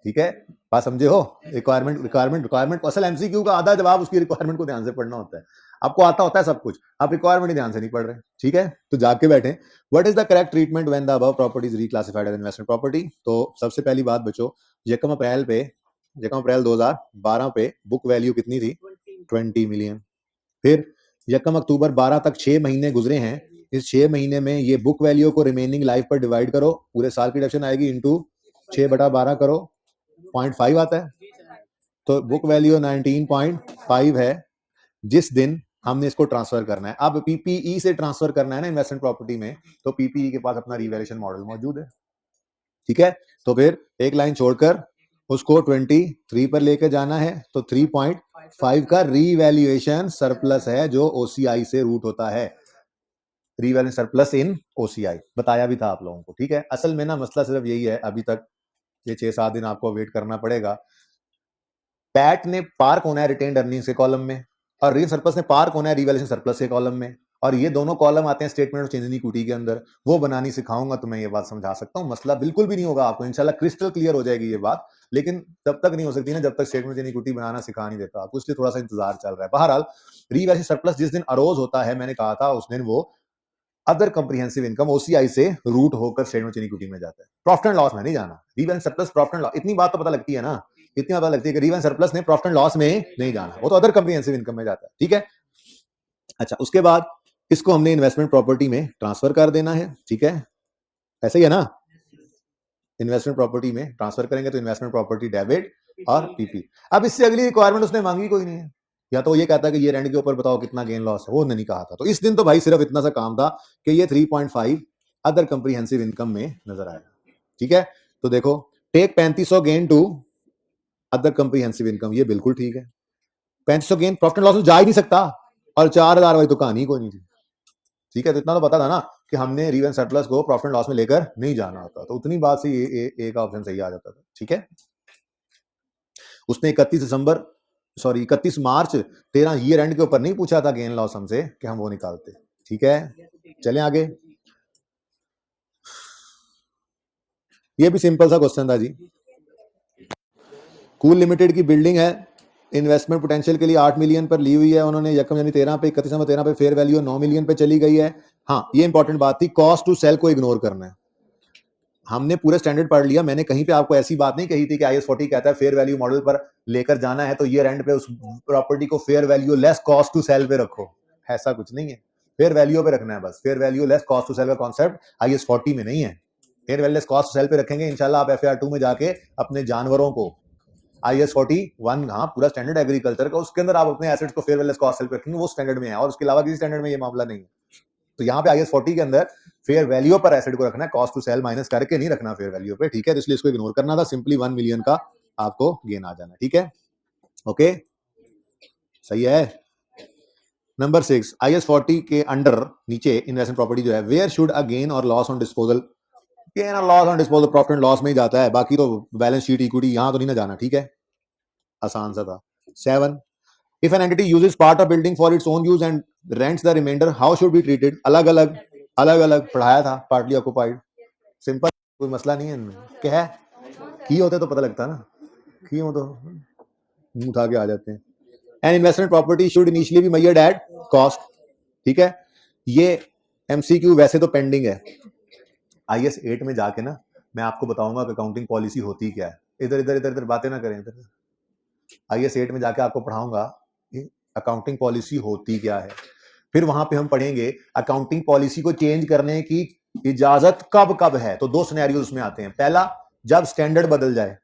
ठीक है। बात समझे हो? रिक्वायरमेंट असल एमसीक्यू का आधा जवाब उसकी रिक्वायरमेंट को ध्यान से पढ़ना होता है। आपको आता होता है सब कुछ, आप रिक्वायरमेंट ही ध्यान से नहीं पढ़ रहे, ठीक है। तो जाके बैठे, what is the correct treatment when the above property is reclassified as investment property. तो सबसे पहली बात बच्चों, यकम अप्रैल 2012 पे बुक वैल्यू कितनी थी? 20 मिलियन। फिर यकम अक्टूबर 12 तक 6 महीने गुजरे हैं, इस 6 महीने में ये बुक वैल्यू को रिमेनिंग लाइफ पर डिवाइड करो, पूरे साल की डिडक्शन आएगी, इंटू 6/12 करो, 0.5 आता है, तो बुक वैल्यू 19.5 है जिस दिन हमने इसको ट्रांसफर करना है। अब पीपीई से ट्रांसफर करना है ना इन्वेस्टमेंट प्रॉपर्टी में, तो पीपीई के पास अपना रिवैल्यूएशन मॉडल मौजूद है, ठीक है। तो फिर एक लाइन छोड़कर उसको 23 पर लेकर जाना है, तो 3.5 का रीवैल्यूएशन सरप्लस है जो ओसीआई से रूट होता है, रीवैल्यूएशन सरप्लस इन ओसीआई, बताया भी था आप लोगों को, ठीक है। असल में ना मसला सिर्फ यही है, अभी तक ये 6-7 दिन आपको वेट करना पड़ेगा। पैट ने पार्क होना है रिटेन्ड अर्निंग्स के कॉलम में, और रील सरप्लस ने पार्क होना है रिवैल्यूएशन सरप्लस के कॉलम में, और ये दोनों कॉलम आते हैं statement of change in equity के अंदर। वो बनानी सिखाऊंगा तो मैं ये बात समझा सकता हूँ, मसला बिल्कुल भी नहीं होगा आपको, इंशाल्लाह क्रिस्टल क्लियर हो जाएगी ये बात, लेकिन तब तक नहीं हो सकती ना जब तक स्टेटमेंट ऑफ इक्विटी बनाना सिखा नहीं देता आपको, इसलिए थोड़ा सा इंतजार चल रहा है। बहरहाल रिवैल्यूएशन सरप्लस जिस दिन अरोज होता है, मैंने कहा था उस दिन वो अदर कंप्रीहेंसिव इनकम ओसीआई से रूट होकर स्टेटमेंट ऑफ इक्विटी में जाता है, प्रॉफिट एंड लॉस में नहीं जाना। Revaluation surplus profit and loss, इतनी बात तो पता लगती है ना, इतनी पता लगती है कि रिवैल्यूएशन सरप्लस ने प्रॉफिट एंड लॉस में नहीं जाना, वो तो अदर कंप्रीहेंसिव इनकम में जाता है, ठीक है। अच्छा, उसके बाद इसको हमने इन्वेस्टमेंट प्रॉपर्टी में ट्रांसफर कर देना है, ठीक है, ऐसा ही है ना। इन्वेस्टमेंट प्रॉपर्टी में ट्रांसफर करेंगे तो इन्वेस्टमेंट प्रॉपर्टी डेबिट और पीपी। अब इससे अगली रिक्वायरमेंट उसने मांगी कोई नहीं है, या तो ये कहता है कि ये रेंट के ऊपर बताओ कितना गेन लॉस है, वो नहीं कहा था। तो इस दिन तो भाई सिर्फ इतना सा काम था कि ये 3.5 अदर कंप्रीहेंसिव इनकम में नजर आया, ठीक है। तो देखो, take 3500 gain to other comprehensive income, ये बिल्कुल ठीक है। 3500 गेन प्रॉफिट एंड लॉस में जा ही नहीं सकता, और 4000 भाई तो कहानी कोई नहीं थी, ठीक है। तो इतना तो पता था ना कि हमने रिवेन सरप्लस को प्रॉफिट एंड लॉस में लेकर नहीं जाना होता, तो उतनी बात से ये का ऑप्शन सही आ जाता था, ठीक है। उसने 31 मार्च 13 ईयर एंड के ऊपर नहीं पूछा था गेन लॉस हमसे कि हम वो निकालते, ठीक है। चलें आगे, ये भी सिंपल सा क्वेश्चन था जी। कूल लिमिटेड की बिल्डिंग है, इन्वेस्टमेंट पोटेंशियल के लिए 8 मिलियन पर ली हुई है उन्होंने, यकम यानी 13 पे 31 पे फेयर वैल्यू 9 मिलियन पे चली गई है। हाँ, ये इंपॉर्टेंट बात थी, कॉस्ट टू सेल को इग्नोर करना है। हमने पूरे स्टैंडर्ड पढ़ लिया, मैंने कहीं पे आपको ऐसी बात नहीं कही थी कि IAS 40 कहता है फेयर वैल्यू मॉडल पर लेकर जाना है तो ईयर एंड पे उस प्रॉपर्टी को fair value less cost to sell पे रखो, ऐसा कुछ नहीं है। फेयर वैल्यू पे रखना है बस, fair value less cost to sell का कॉन्सेप्ट IAS 40 में नहीं है। Fair value less cost to sell पे रखेंगे इंशाल्लाह, आप FAR 2 में जाके अपने जानवरों को IAS 41, हाँ पूरा स्टैंडर्ड एग्रीकल्चर का, उसके अंदर आप अपने एसेट्स को fair value less cost sell पे रखेंगे, वो स्टैंडर्ड में है, और उसके अलावा किसी स्टैंडर्ड में ये मामला नहीं है। तो यहाँ पे IAS 40 के अंदर फेयर वैल्यू पर एसेट को रखना है, कॉस्ट टू सेल माइनस करके नहीं रखना फेयर वैल्यू पे, ठीक है। तो इसलिए इसको इग्नोर करना था, सिंपली 1 मिलियन का आपको गेन आ जाना, ठीक है, ओके, सही है। नंबर 6, IAS 40 के अंडर नीचे इन्वेस्टमेंट प्रॉपर्टी जो है, वेयर शुड अ गेन और लॉस ऑन डिस्पोजल, गेन और loss on disposal profit and loss में ही जाता है, बाकी तो बैलेंस शीट इक्विटी यहां तो नहीं ना जाना, ठीक है, आसान सा था। 7, if an entity uses part of building for its own use and rents the remainder, how should be treated? अलग अलग पढ़ाया था, पार्टली ऑक्युपाइड, सिंपल, कोई मसला नहीं है इनमें, क्या है की होते तो पता लगता ना, की हो तो मुंह उठा के आ जाते हैं। And investment property should initially be measured at cost, ठीक है। ये MCQ वैसे तो पेंडिंग है, IAS 8 में जाके ना मैं आपको बताऊंगा कि अकाउंटिंग पॉलिसी होती क्या है, इधर इधर इधर इधर बातें ना करें। इधर आइए सेट में जाके आपको पढ़ाऊंगा अकाउंटिंग पॉलिसी होती क्या है, फिर वहां पे हम पढ़ेंगे अकाउंटिंग पॉलिसी को चेंज करने की इजाजत कब कब है। तो दो सिनेरियो उसमें आते हैं, पहला जब स्टैंडर्ड बदल जाए,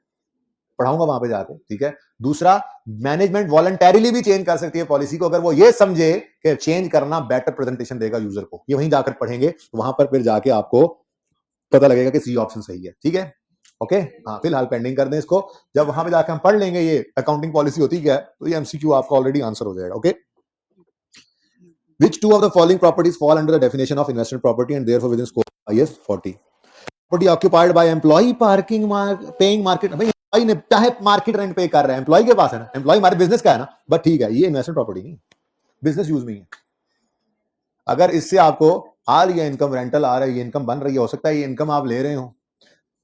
पढ़ाऊंगा वहां पे जाके, ठीक है। दूसरा, मैनेजमेंट वॉलंटरीली भी चेंज कर सकती है पॉलिसी को अगर वो ये समझे कि चेंज करना बेटर प्रेजेंटेशन देगा यूजर को। ये वहीं जाकर पढ़ेंगे, वहां पर फिर जाके आपको पता लगेगा कि सी ऑप्शन सही है, ठीक है। ओके, हाँ फिलहाल पेंडिंग कर दें इसको, जब वहां पे जाकर हम पढ़ लेंगे ये अकाउंटिंग पॉलिसी होती क्या है, तो ये एमसीक्यू आपका ऑलरेडी आंसर हो जाएगा। Okay, which two of the following properties fall under the definition of investment property and therefore within scope of IS 40? Property occupied by employee parking paying market, भाई एम्प्लॉय ने चाहे मार्केट रेंट पे कर रहा है, एम्प्लॉय के पास है ना, एम्प्लॉय हमारे बिजनेस का है ना, बट ठीक है, ये इन्वेस्टमेंट प्रॉपर्टी नहीं, बिजनेस यूज में ही है। अगर इससे आपको आ रही है इनकम, रेंटल आ रही है, इनकम बन रही है, हो सकता है ये इनकम आप ले रहे हो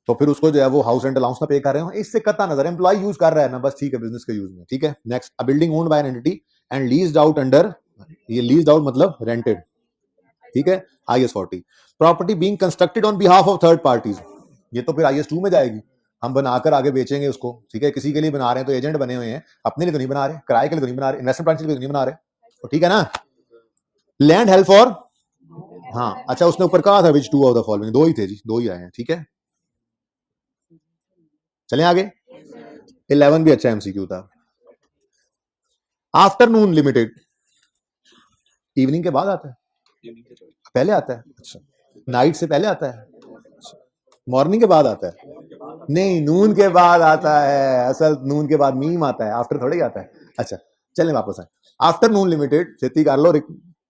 तो फिर उसको जो है वो हाउस रेंट अलाउंस ना पे कर रहे हो, इससे कता नजर एम्प्लॉय यूज कर रहा है ना, बस ठीक है, बिजनेस के यूज में, ठीक है। Next, a building owned by an entity and leased out under, ये लीज्ड आउट मतलब रेंटेड, ठीक है, IS 40। Property being constructed on behalf of third parties, ये तो फिर IS 2 में जाएगी, हम बनाकर आगे बेचेंगे उसको, ठीक है। किसी के लिए बना रहे हैं तो एजेंट बने हुए हैं, अपने लिए तो नहीं बना रहे, किराए के लिए तो नहीं बना रहे, इन्वेस्टमेंट ब्रांच के लिए तो नहीं बना रहे, तो ठीक है ना। लैंड हेल्प फॉर, हाँ अच्छा, उसने ऊपर कहा था विच टू ऑफ द फॉलोइंग, दो ही थे जी, दो ही आए हैं, ठीक है। चलें आगे, 11 भी अच्छा MCQ था। आफ्टरनून लिमिटेड, इवनिंग के बाद आता है, पहले आता है, अच्छा, नाइट से पहले आता है, मॉर्निंग के बाद आता है, नहीं नून के बाद आता है, असल नून के बाद मीम आता है, आफ्टर थोड़े ही आता है। अच्छा चलें वापस आए, आफ्टरनून लिमिटेड, छेती कर लो,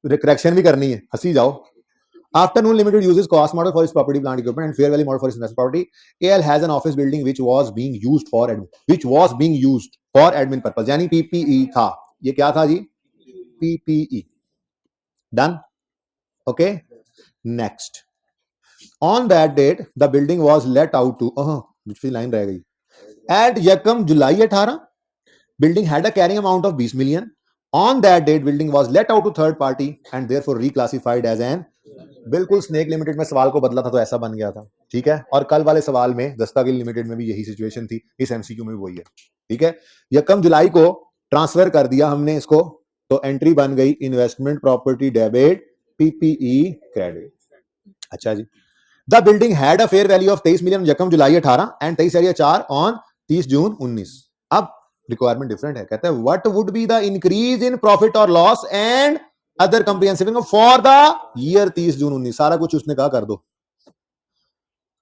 करेक्शन भी करनी है, हंसी जाओ। Afternoon Limited uses cost model for its property, plant, equipment, and fair value model for its investment property. AL has an office building which was being used for admin purpose. यानी PPE था, ये क्या था जी, PPE, done, okay. Next, on that date the building was let out to, दूसरी लाइन रह गई, at यकम जुलाई 18 building had a carrying amount of 20 million. On that date building was let out to third party and therefore reclassified as an, बिल्कुल स्नेक लिमिटेड में सवाल को बदला था तो ऐसा बन गया था, ठीक है। और कल वाले सवाल में दस्तागिल लिमिटेड में भी यही सिचुएशन थी, इस MCQ में भी वही है, ठीक है। यकम जुलाई को ट्रांसफर कर दिया हमने इसको, तो एंट्री बन गई investment property debit PPE credit. अच्छा जी, the building had a fair value of 23 million यकम जुलाई 18 एंड 23/4 ऑन 30 जून 19। अब रिक्वायरमेंट डिफरेंट है, कहते हैं what would be the increase in profit और loss and other comprehensive income for the year 30 June 19, सारा कुछ उसने कहा कर दो।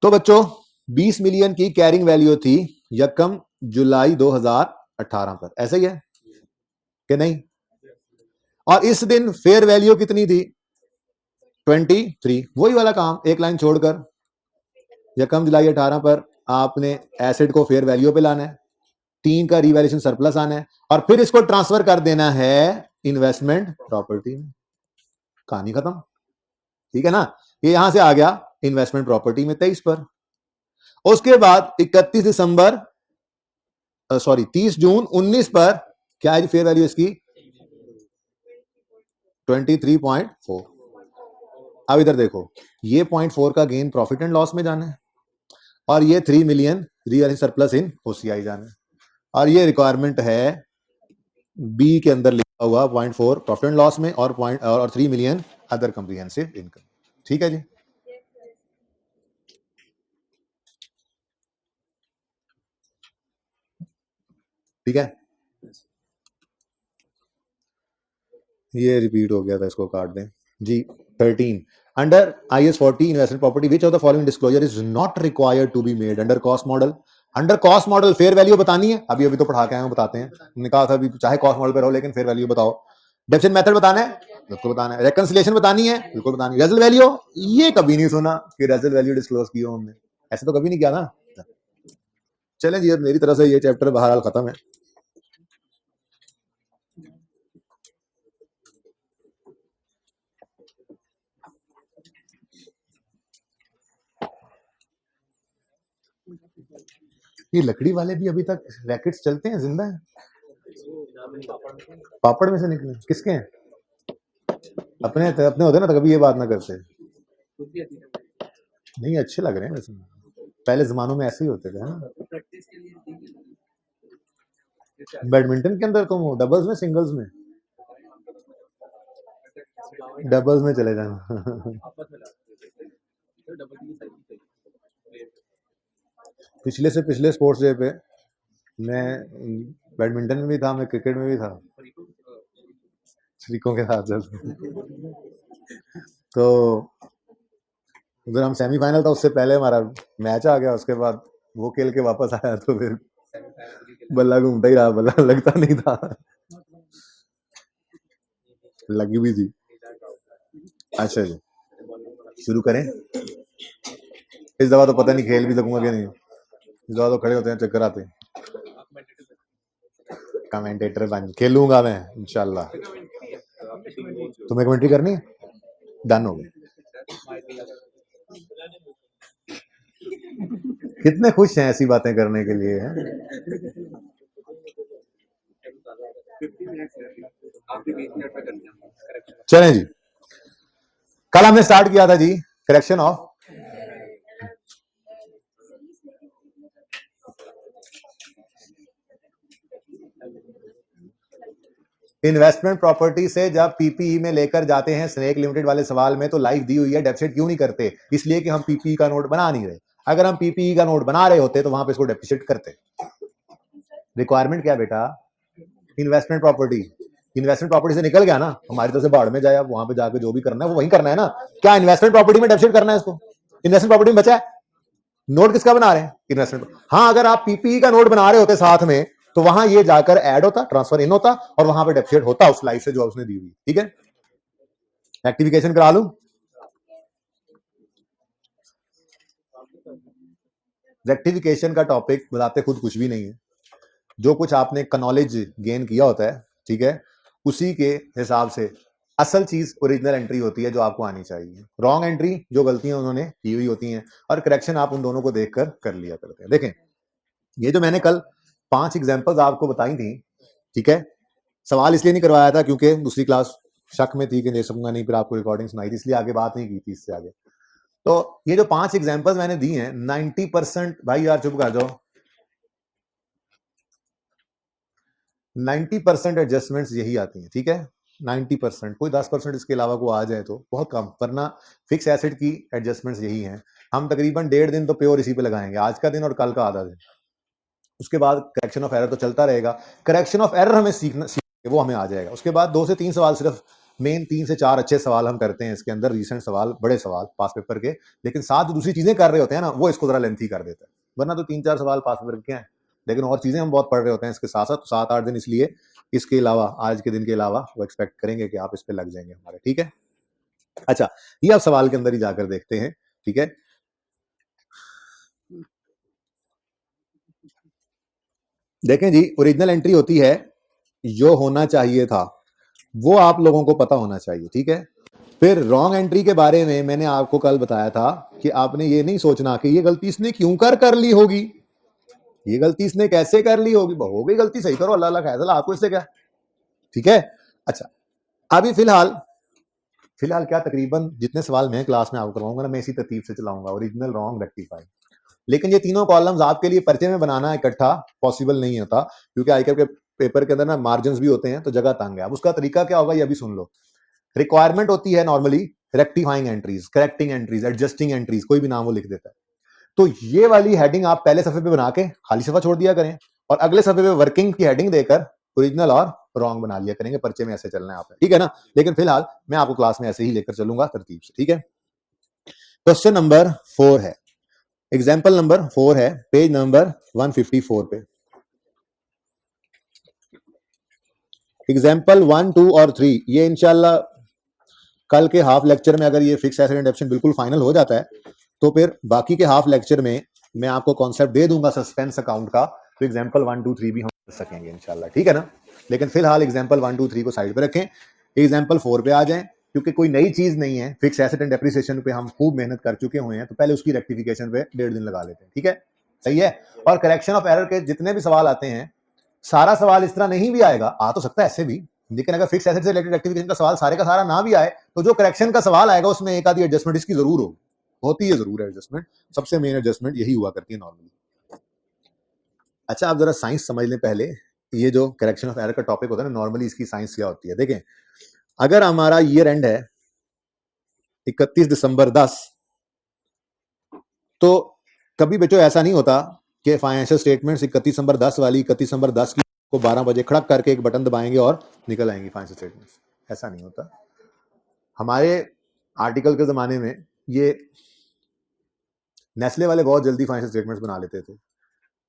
तो बच्चों 20 मिलियन की कैरिंग वैल्यू थी यकम जुलाई 2018 पर, ऐसा ही है कि नहीं, और इस दिन फेयर वैल्यू कितनी थी 23, वही वाला काम, एक लाइन छोड़कर यकम जुलाई 18 पर आपने एसेट को फेयर वैल्यू पे लाना है, 3 का रिवैल्यूएशन सरप्लस आना है, और फिर इसको ट्रांसफर कर देना है इन्वेस्टमेंट प्रॉपर्टी में, कहानी खत्म, ठीक है ना। ये यहां से आ गया इन्वेस्टमेंट प्रॉपर्टी में 23 पर। उसके बाद 30 जून 19 पर क्या है फेयर वैल्यू इसकी 23.4। अब इधर देखो, ये 0.4 का गेन प्रॉफिट एंड लॉस में जाना है, और ये 3 मिलियन रियल सरप्लस इन OCI जाना है, और ये रिक्वायरमेंट है बी के अंदर लिखा हुआ 0.4 प्रॉफिट एंड लॉस में और 3 मिलियन अदर कंप्रिहेंसिव इनकम, ठीक है जी। ठीक है, ये रिपीट हो गया था, इसको काट दें जी। 13 under IS 40 investment property which of the following disclosure is not required to be made under cost model. Under cost model fair value बतानी है, अभी अभी तो पढ़ा के आए हैं, बताते हैं, हमने कहा था अभी चाहे कॉस्ट मॉडल पे रहो लेकिन फेयर वैल्यू बताओ। डेफिनेशन मेथड बताना है, बिल्कुल बताना है। रेकंसिलिएशन बतानी है, बिल्कुल बतानी है। रेजल वैल्यू, ये कभी नहीं सुना कि रेजल वैल्यू डिस्क्लोज की हो हमने, ऐसे तो कभी नहीं किया ना। चलें जी, मेरी तरफ से ये चैप्टर बहरहाल खत्म है। ये लकड़ी वाले भी अभी तक रैकेट्स चलते हैं, जिंदा है, पापड़ में से निकले, किसके हैं, अपने अपने होते ना, तो कभी ये बात ना करते, नहीं अच्छे लग रहे हैं वैसे। पहले जमानों में ऐसे ही होते थे ना। बैडमिंटन के अंदर तुम डबल्स में सिंगल्स में? डबल्स में चले जाना। पिछले से पिछले स्पोर्ट्स डे पे मैं बैडमिंटन में भी था, मैं क्रिकेट में भी था, शरीकों के साथ तो उधर हम सेमीफाइनल था, उससे पहले हमारा मैच आ गया, उसके बाद वो खेल के वापस आया तो फिर बल्ला घूमता ही रहा, बल्ला लगता नहीं था, लगी भी थी। अच्छा जी, शुरू करें? इस दफा तो पता नहीं खेल भी सकूंगा कि नहीं, इस दफा तो खड़े होते हैं चक्कर आते हैं। कमेंटेटर बन खेलूंगा मैं इंशाल्लाह। तुम्हें कमेंट्री करनी है? डन हो गए। कितने खुश हैं ऐसी बातें करने के लिए हैं? चलें जी, कल हमने स्टार्ट किया था जी करेक्शन ऑफ इन्वेस्टमेंट प्रॉपर्टी से जब पीपीई में लेकर जाते हैं स्नेक लिमिटेड वाले सवाल में, तो लाइफ दी हुई है, डेफिसिट क्यों नहीं करते? इसलिए कि हम पीपीई का नोट बना नहीं रहे। अगर हम पीपीई का नोट बना रहे होते तो वहां पे इसको डेफिसिट करते। रिक्वायरमेंट क्या बेटा? Investment property. इन्वेस्टमेंट प्रॉपर्टी से निकल गया ना, हमारी तरफ से बाढ़ में जाए, वहां पे जाके जो भी करना है वो वही करना है ना। क्या इन्वेस्टमेंट प्रॉपर्टी में डेफिसिट करना है इसको? इन्वेस्टमेंट प्रॉपर्टी में बचा है, नोट किसका बना रहे हैं? इन्वेस्टमेंट। हाँ, अगर आप पीपीई का नोट बना रहे होते साथ में, तो वहां ये जाकर ऐड होता, ट्रांसफर इन होता, और वहां पे डेफिसिट होता उस लाइफ से जो उसने दी हुई। ठीक है, रेक्टिफिकेशन करा लूं? रेक्टिफिकेशन का टॉपिक बताते खुद कुछ भी नहीं है, जो कुछ आपने नॉलेज गेन किया होता है, ठीक है, उसी के हिसाब से असल चीज ओरिजिनल एंट्री होती है जो आपको आनी चाहिए। रॉन्ग एंट्री जो गलतियां उन्होंने की हुई होती हैं, और करेक्शन आप उन दोनों को देखकर कर लिया करते हैं। देखें, ये जो मैंने कल 5 एग्जांपल्स आपको बताई थी, ठीक है, सवाल इसलिए नहीं करवाया था क्योंकि दूसरी क्लास शक में थी कि दे सकूंगा नहीं, फिर आपको रिकॉर्डिंग सुनाई थी, इसलिए आगे बात नहीं की थी इससे आगे। तो ये जो 5 एग्जांपल्स मैंने दी हैं, 90% भाई यार चुप कर जाओ, 90% एडजस्टमेंट्स यही आती हैं। ठीक है, 90%, कोई 10% इसके अलावा को आ जाए तो बहुत कम, वरना फिक्स एसेट की एडजस्टमेंट्स यही हैं। हम तकरीबन 1.5 दिन तो प्योर इसी पे लगाएंगे, आज का दिन और कल का आधा दिन, उसके बाद करेक्शन ऑफ एरर तो चलता रहेगा। करेक्शन ऑफ एरर हमें सीखना वो हमें आ जाएगा। उसके बाद 2 से 3 सवाल, सिर्फ मेन 3 से 4 अच्छे सवाल हम करते हैं इसके अंदर, रिसेंट सवाल, बड़े सवाल पास पेपर के, लेकिन साथ जो दूसरी चीजें कर रहे होते हैं ना, वो इसको जरा लेंथी कर देता है, वरना तो 3-4 सवाल पास पेपर के हैं, लेकिन और चीजें हम बहुत पढ़ रहे होते हैं इसके साथ साथ। 7-8 दिन इसलिए इसके अलावा, आज के दिन के अलावा, वो एक्सपेक्ट करेंगे कि आप इस पे लग जाएंगे हमारे। ठीक है, अच्छा, ये आप सवाल के अंदर ही जाकर देखते हैं। ठीक है, देखें जी, ओरिजिनल एंट्री होती है जो होना चाहिए था, वो आप लोगों को पता होना चाहिए। ठीक है, फिर रॉन्ग एंट्री के बारे में मैंने आपको कल बताया था कि आपने ये नहीं सोचना कि ये गलती इसने क्यों कर ली होगी, ये गलती इसने कैसे कर ली होगी, हो गई गलती, सही करो, अल्लाह अल्लाह फैसला, आपको इससे क्या। ठीक है, अच्छा, अभी फिलहाल क्या, तकरीबन जितने सवाल मैं क्लास में आपको करवाऊंगा ना, मैं इसी तरतीब से चलाऊंगा, ओरिजिनल, रॉन्ग, रेक्टिफाई। लेकिन ये तीनों कॉलम्स आपके लिए पर्चे में बनाना इकट्ठा पॉसिबल नहीं होता, क्योंकि आईकर के पेपर के अंदर ना मार्जिन भी होते हैं, तो जगह तंग है। अब उसका तरीका क्या होगा ये अभी सुन लो। रिक्वायरमेंट होती है normally rectifying entries, correcting entries, adjusting entries, कोई भी नाम वो लिख देता है। तो ये वाली हेडिंग आप पहले सफे पे बना के खाली सफा छोड़ दिया करें, और अगले सफे पे वर्किंग की हेडिंग देकर ओरिजिनल और रॉन्ग बना लिया करेंगे। पर्चे में ऐसे चलना है आपने, ठीक है ना। लेकिन फिलहाल मैं आपको क्लास में ऐसे ही लेकर चलूंगा तरतीब से। ठीक है, क्वेश्चन नंबर 4 है, एग्जाम्पल नंबर 4 है, पेज नंबर 154 पे। एग्जाम्पल 1, 2 और 3 ये इंशाल्लाह कल के हाफ लेक्चर में, अगर ये फिक्स एसेट एंड ऑप्शन बिल्कुल फाइनल हो जाता है, तो फिर बाकी के हाफ लेक्चर में मैं आपको कॉन्सेप्ट दे दूंगा सस्पेंस अकाउंट का, तो एग्जाम्पल 1, 2, 3 भी हम कर सकेंगे इंशाल्लाह। ठीक है ना, लेकिन फिलहाल एग्जाम्पल 1, 2, 3 को साइड पे रखें, एग्जाम्पल 4 पे आ जाएं, क्योंकि कोई नई चीज नहीं है। फिक्स एसेट एंड डेप्रिसिएशन पे हम खूब मेहनत कर चुके हुए हैं, तो पहले उसकी रेक्टिफिकेशन पे 1.5 दिन लगा लेते हैं। ठीक है, सही है। और करेक्शन ऑफ एरर के जितने भी सवाल आते हैं, सारा सवाल इस तरह नहीं भी आएगा, आ तो सकता है ऐसे भी, लेकिन अगर फिक्स एसेट से रिलेटेड रेक्टिफिकेशन का सवाल सारे का सारा ना भी आए, तो जो करेक्शन का सवाल आएगा उसमें एक आधी एडजस्टमेंट इसकी जरूर होगी। होती है जरूर एडजस्टमेंट, सबसे मेन एडजस्टमेंट यही हुआ करती है नॉर्मली। अच्छा, आप जरा साइंस समझ लें पहले, ये जो करेक्शन ऑफ एरर का टॉपिक होता है ना, नॉर्मली इसकी साइंस क्या होती है। देखें, अगर हमारा ईयर एंड है 31 दिसंबर 10, तो कभी बच्चों ऐसा नहीं होता कि फाइनेंशियल स्टेटमेंट्स 31 दिसंबर 10 वाली 31 दिसंबर 10 की को 12 बजे खड़क करके एक बटन दबाएंगे और निकल आएंगी फाइनेंशियल स्टेटमेंट्स। ऐसा नहीं होता। हमारे आर्टिकल के जमाने में ये नेस्ले वाले बहुत जल्दी फाइनेंशियल स्टेटमेंट्स बना लेते थे,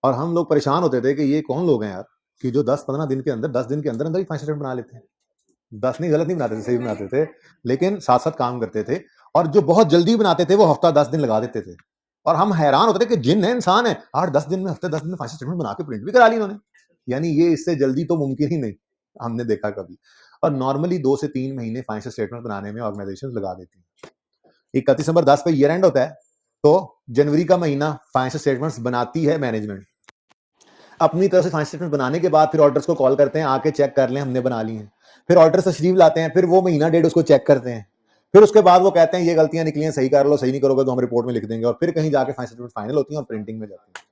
और हम लोग परेशान होते थे कि ये कौन लोग हैं यार कि जो 10-15 दिन के अंदर 10 दिन के अंदर अंदर ही फाइनेंशियल स्टेटमेंट बना लेते हैं। 10 नहीं, गलत नहीं बनाते थे, सही बनाते थे, लेकिन साथ साथ काम करते थे। और जो बहुत जल्दी बनाते थे वो हफ्ता 10 दिन लगा देते थे, और हम हैरान होते थे कि जिन है, इंसान है, 8-10 दिन में, हफ्ते 10 दिन में फाइनेंशियल स्टेटमेंट बना के प्रिंट भी करा ली इन्होंने। यानी ये इससे जल्दी तो मुमकिन ही नहीं हमने देखा कभी। और नॉर्मली 2 से 3 महीने फाइनेंशियल स्टेटमेंट बनाने में ऑर्गेनाइजेशन लगा देती हैं। 31 दिसंबर 10 पे ईयर एंड होता है, तो जनवरी का महीना फाइनेंशियल स्टेटमेंट्स बनाती है मैनेजमेंट। अपनी तरफ से फाइनेंशियल स्टेटमेंट बनाने के बाद फिर ऑडिटर्स को कॉल करते हैं, आके चेक कर लें हमने बना ली हैं। फिर ऑडिटर्स तशरीफ लाते हैं, फिर वो महीना डेढ़ उसको चेक करते हैं, फिर उसके बाद वो कहते हैं ये गलतियां निकली हैं, सही कर लो, सही नहीं करोगे तो हम रिपोर्ट में लिख देंगे, और फिर कहीं जाके फाइनेंशियल स्टेटमेंट फाइनल होती है और प्रिंटिंग में जाती है।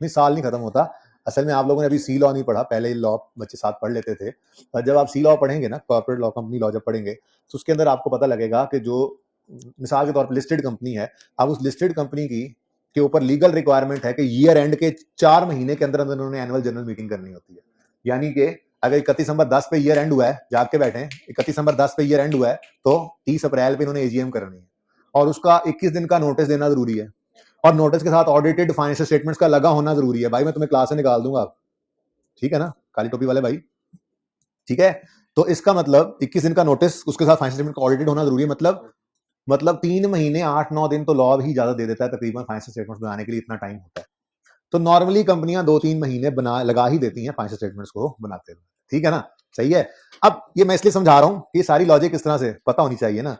नहीं, साल नहीं खत्म होता। असल में आप लोगों ने अभी सी लॉ नहीं पढ़ा, पहले लॉ बच्चे साथ पढ़ लेते थे, और जब आप सी लॉ पढ़ेंगे ना, कॉर्पोरेट लॉ, कंपनी लॉ जब पढ़ेंगे, तो उसके अंदर आपको पता लगेगा कि जो मिसाल के तौर पर लिस्टेड कंपनी है, अब उस लिस्टेड कंपनी की के ऊपर लीगल रिक्वायरमेंट है कि ईयर एंड के 4 महीने के अंदर अंदर उन्होंने एनुअल जनरल मीटिंग करनी होती है। यानी कि अगर 31 दिसंबर 10 पे ईयर एंड हुआ है, जाग के बैठे हैं, 31 दिसंबर 10 पे ईयर एंड हुआ है, तो 30 अप्रैल पे इन्होंने एजीएम करनी है, और उसका 21 दिन का नोटिस देना जरूरी है, और नोटिस के साथ ऑडिटेड फाइनेंशियल स्टेटमेंट्स का लगा होना जरूरी है। भाई मैं तुम्हें क्लास से निकाल दूंगा, ठीक है ना, काली टोपी वाले भाई, ठीक है। तो इसका मतलब 21 दिन का नोटिस, उसके साथ फाइनेंशियल स्टेटमेंट का ऑडिटेड होना जरूरी है। मतलब 3 महीने 8-9 दिन तो लॉ भी ज्यादा दे देता है तकरीबन फाइनेंशियल स्टेटमेंट्स बनाने के लिए, इतना टाइम होता है। तो नॉर्मली कंपनियां 2-3 महीने बना लगा ही देती हैं फाइनेंशियल स्टेटमेंट्स को बनाते हुए, ठीक है ना, सही है। अब ये मैं इसलिए समझा रहा हूं कि सारी लॉजिक किस तरह से पता होनी चाहिए ना।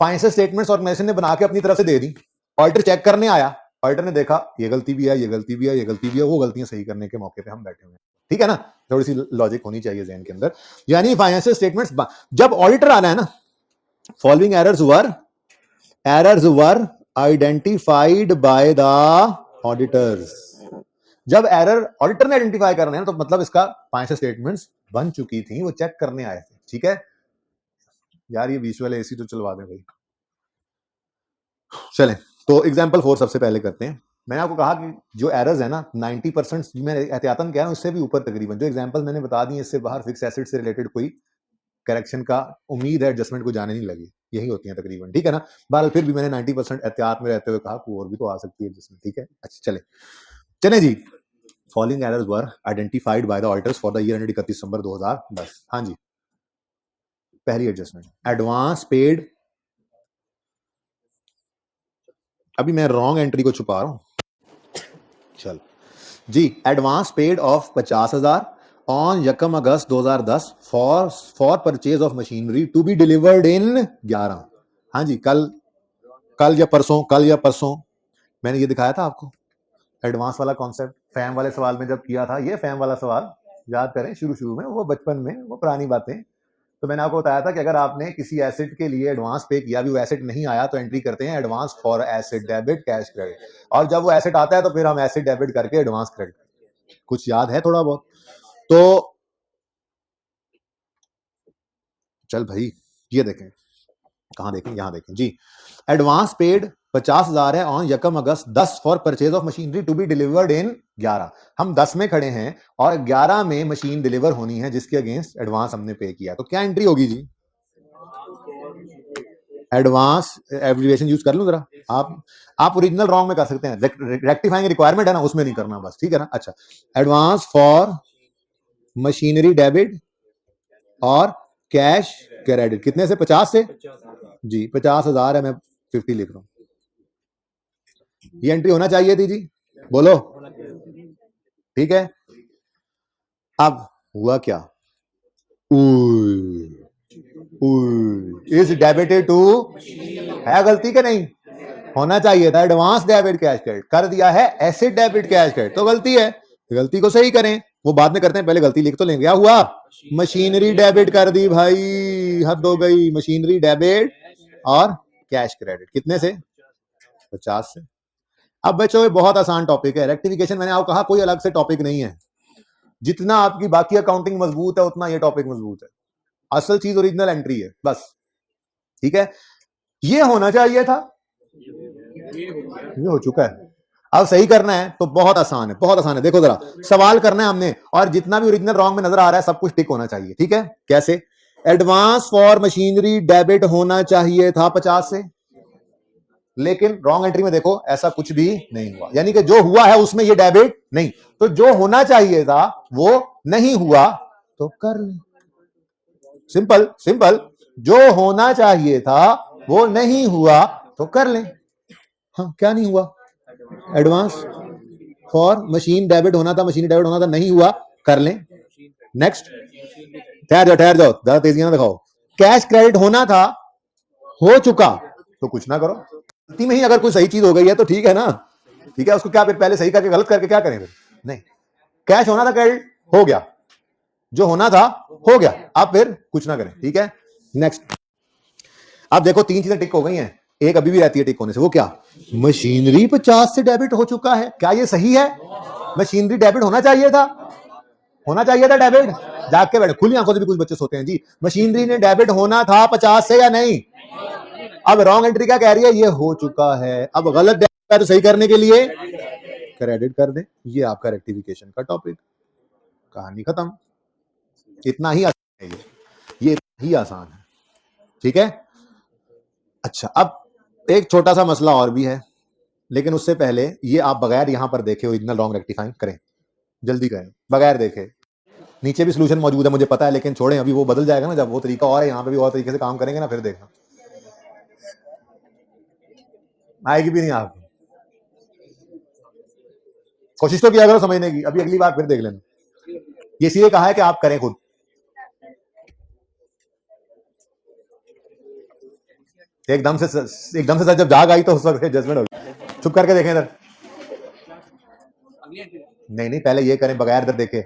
फाइनेंशियल स्टेटमेंट्स ऑर्गेनाइजेशन ने बना के अपनी तरफ से दे दी, ऑडिटर चेक करने आया, ऑडिटर ने देखा ये गलती भी है, ये गलती भी है, ये गलती भी है, वो गलतियां सही करने के मौके पे हम बैठे हुए हैं, ठीक है ना। थोड़ी सी लॉजिक होनी चाहिए जहन के अंदर। यानी फाइनेंशियल स्टेटमेंट्स जब ऑडिटर आना है ना, following errors were identified by the auditors. जब एरर ऑडिटर ने आइडेंटिफाई करना है तो मतलब इसका फाइनेंशियल स्टेटमेंट्स बन चुकी थी, वो चेक करने आए थे, ठीक है यार। ये बीच वाले एसी तो चलवा दें भाई। चलें, तो एग्जांपल 4 सबसे पहले करते हैं। मैंने आपको कहा कि जो एरर्स है ना 90% मैं एहतियातन कह रहा हूं, इससे भी ऊपर तकरीबन जो एग्जांपल मैंने बता दी, इससे बाहर फिक्स एसेट से रिलेटेड कोई करेक्शन का उम्मीद है, एडजस्टमेंट को जाने नहीं लगी, यही होती है तकरीबन, ठीक है ना। बहरहाल फिर भी मैंने 90% एहतियात में रहते हुए कहा कि और भी तो आ सकती है एडजस्टमेंट, ठीक है। अच्छा चले जी। Following errors were identified by the auditors for the year ended 31 December 2010। हाँ जी, पहली एडजस्टमेंट, एडवांस पेड, अभी मैं रॉन्ग एंट्री को छुपा रहा हूं, चल जी। Advance paid of 50,000 on 1 August 2010 for purchase of machinery to be delivered in 11। हाँ जी, कल या परसों मैंने ये दिखाया था आपको एडवांस वाला कॉन्सेप्ट, फैम वाले सवाल में जब किया था। ये फैम वाला सवाल याद करें, शुरू में, वो बचपन में, वो पुरानी बातें। तो मैंने आपको बताया था कि अगर आपने किसी एसेट के लिए एडवांस पे किया, भी वो एसेट नहीं आया, तो एंट्री करते हैं advance for asset debit cash credit, और जब वो एसेट आता है तो फिर हम एसेट डेबिट करके एडवांस क्रेडिट। कुछ याद है थोड़ा बहुत? तो चल भाई, ये देखें, कहां देखें, यहां देखें जी। एडवांस पेड 50,000 है on 1 August 10 for purchase of machinery to be delivered in 11। हम 10 में खड़े हैं और 11 में मशीन डिलीवर होनी है जिसके अगेंस्ट एडवांस हमने पे किया, तो क्या एंट्री होगी जी? एडवांस, एब्रिविएशन यूज कर लो जरा आप ओरिजिनल रॉन्ग में कर सकते हैं, रेक्टिफाइंग रिक्वायरमेंट है ना, उसमें नहीं करना बस, ठीक है ना। अच्छा, एडवांस फॉर मशीनरी डेबिट और कैश क्रेडिट, कितने से? 50 से जी, 50,000 है, मैं 50 लिख रहा हूं। ये एंट्री होना चाहिए थी जी, बोलो, ठीक है। अब हुआ क्या? इज डेबिटेड टू, है गलती के नहीं? होना चाहिए था एडवांस डेबिट कैश क्रेडिट, कर दिया है एसेट डेबिट कैश क्रेडिट, तो गलती है, गलती को सही करें, वो बाद में करते हैं, पहले गलती लिख तो लेंगे। क्या हुआ? मशीनरी डेबिट कर दी भाई, हद हो गई। मशीनरी डेबिट और कैश क्रेडिट कितने से? 50 से। अब बच्चों ये बहुत आसान टॉपिक है रेक्टिफिकेशन, मैंने आपको कहा कोई अलग से टॉपिक नहीं है, जितना आपकी बाकी अकाउंटिंग मजबूत है उतना ये टॉपिक मजबूत है। असल चीज ओरिजिनल एंट्री है बस, ठीक है। ये होना चाहिए था, ये हो चुका है, अब सही करना है तो बहुत आसान है, बहुत आसान है। देखो जरा सवाल करना है हमने, और जितना भी ओरिजिनल रॉन्ग में नजर आ रहा है सब कुछ टिक होना चाहिए, ठीक है। कैसे? एडवांस फॉर मशीनरी डेबिट होना चाहिए था 50 से, लेकिन रॉन्ग एंट्री में देखो ऐसा कुछ भी नहीं हुआ, यानी कि जो हुआ है उसमें ये डेबिट नहीं, तो जो होना चाहिए था वो नहीं हुआ तो कर ले। सिंपल सिंपल, जो होना चाहिए था वो नहीं हुआ तो कर ले। हाँ, क्या नहीं हुआ? एडवांस फॉर मशीन डेबिट होना था, मशीन डेबिट होना था, नहीं हुआ, कर लें। नेक्स्ट, ठहर जाओ ज्यादा तेजी ना दिखाओ। कैश क्रेडिट होना था, हो चुका, तो कुछ ना करो। गलती में ही अगर कोई सही चीज हो गई है तो ठीक है ना, ठीक है, उसको क्या फिर पहले सही करके गलत करके क्या करें फिर? नहीं, कैश होना था, क्रेडिट हो गया, जो होना था हो गया, अब फिर कुछ ना करें, ठीक है। नेक्स्ट, अब देखो 3 चीजें टिक हो गई हैं, एक अभी भी रहती है टिक होने से, वो क्या? मशीनरी 50 से डेबिट हो चुका है, क्या ये सही है? मशीनरी डेबिट होना चाहिए था, होना चाहिए था डेबिट। जाग के बैठे, खुली आंखों से भी कुछ बच्चे सोते हैं जी। मशीनरी ने डेबिट होना था 50 से या नहीं? अब रॉन्ग एंट्री क्या कह रही है? ये हो चुका है। अब गलत डेबिट है तो सही करने के लिए क्रेडिट कर दे। ये आपका रेक्टिफिकेशन का टॉपिक, कहानी खत्म। इतना ही आसान है ये इतना ही आसान है, ठीक है। अच्छा, अब एक छोटा सा मसला और भी है, लेकिन उससे पहले ये आप बगैर यहां पर देखे ओरिजिनल रॉन्ग रेक्टिफाइंग करें, जल्दी करें बगैर देखे। नीचे भी सोल्यूशन मौजूद है मुझे पता है, लेकिन छोड़ें, अभी वो बदल जाएगा ना, जब वो तरीका और है, यहाँ पे भी और तरीके से काम करेंगे ना, फिर देखना आएगी भी नहीं आपको। कोशिश तो किया करो समझने की, अभी अगली बार फिर देख लेना। ये इसलिए कहा है कि आप करें खुद, एकदम से सर जब जाग आई तो उस वक्त जजमेंट होगी। चुप करके देखें इधर, नहीं पहले ये करें बगैर इधर देखे,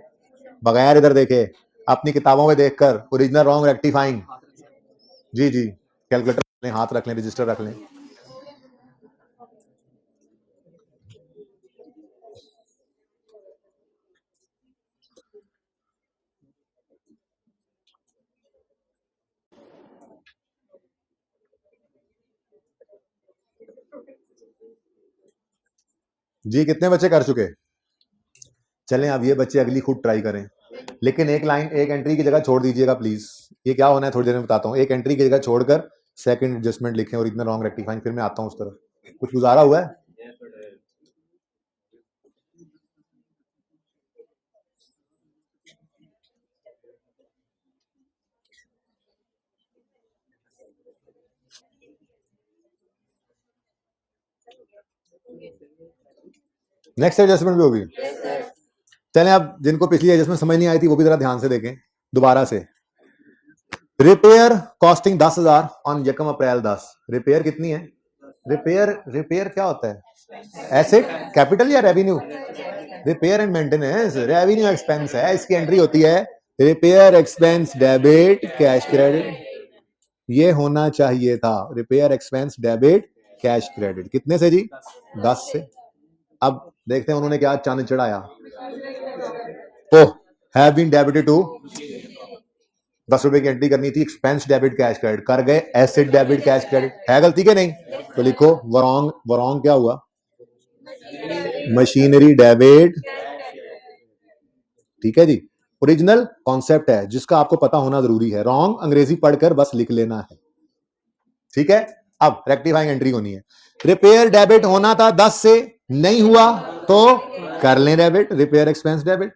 बगैर इधर देखे, अपनी किताबों में देखकर ओरिजिनल रॉन्ग रेक्टिफाइंग। जी जी, कैलकुलेटर रख लें, हाथ रख लें, रजिस्टर रख लें। जी कितने बच्चे कर चुके? चलें अब ये बच्चे अगली खुद ट्राई करें, लेकिन एक लाइन, एक एंट्री की जगह छोड़ दीजिएगा प्लीज। ये क्या होना है थोड़ी देर में बताता हूँ। एक एंट्री की जगह छोड़कर सेकंड एडजस्टमेंट लिखें और इतना रॉन्ग रेक्टिफाइंग, फिर मैं आता हूँ उस तरफ। कुछ गुजारा हुआ है? नेक्स्ट एडजस्टमेंट भी होगी। चलें अब जिनको पिछली एडजस्टमेंट समझ नहीं आई थी वो भी जरा ध्यान से देखें दोबारा से। रिपेयर कॉस्टिंग 10,000 ऑन यकम अप्रैल 10। रिपेयर कितनी है? रिपेयर क्या होता है? एसेट, कैपिटल या revenue? Repair and maintenance revenue expense है, इसकी एंट्री होती है repair expense debit cash credit. ये होना चाहिए था repair expense debit cash credit. कितने से जी? 10 से। अब देखते हैं उन्होंने क्या चांद चढ़ाया। ओह, हैव बीन डेबिटेड टू, 10 रुपए की एंट्री करनी थी, एक्सपेंस डेबिट कैश क्रेडिट कर गए, एसेट डेबिट कैश क्रेडिट। है गलती के नहीं? तो लिखो वरॉन्ग क्या हुआ? मशीनरी डेबिट, ठीक है जी। ओरिजिनल कॉन्सेप्ट है जिसका आपको पता होना जरूरी है, रॉन्ग अंग्रेजी पढ़कर बस लिख लेना है, ठीक है। अब रेक्टिफाइंग एंट्री होनी है। रिपेयर डेबिट होना था 10 से, नहीं हुआ तो कर लें debit, repair expense debit.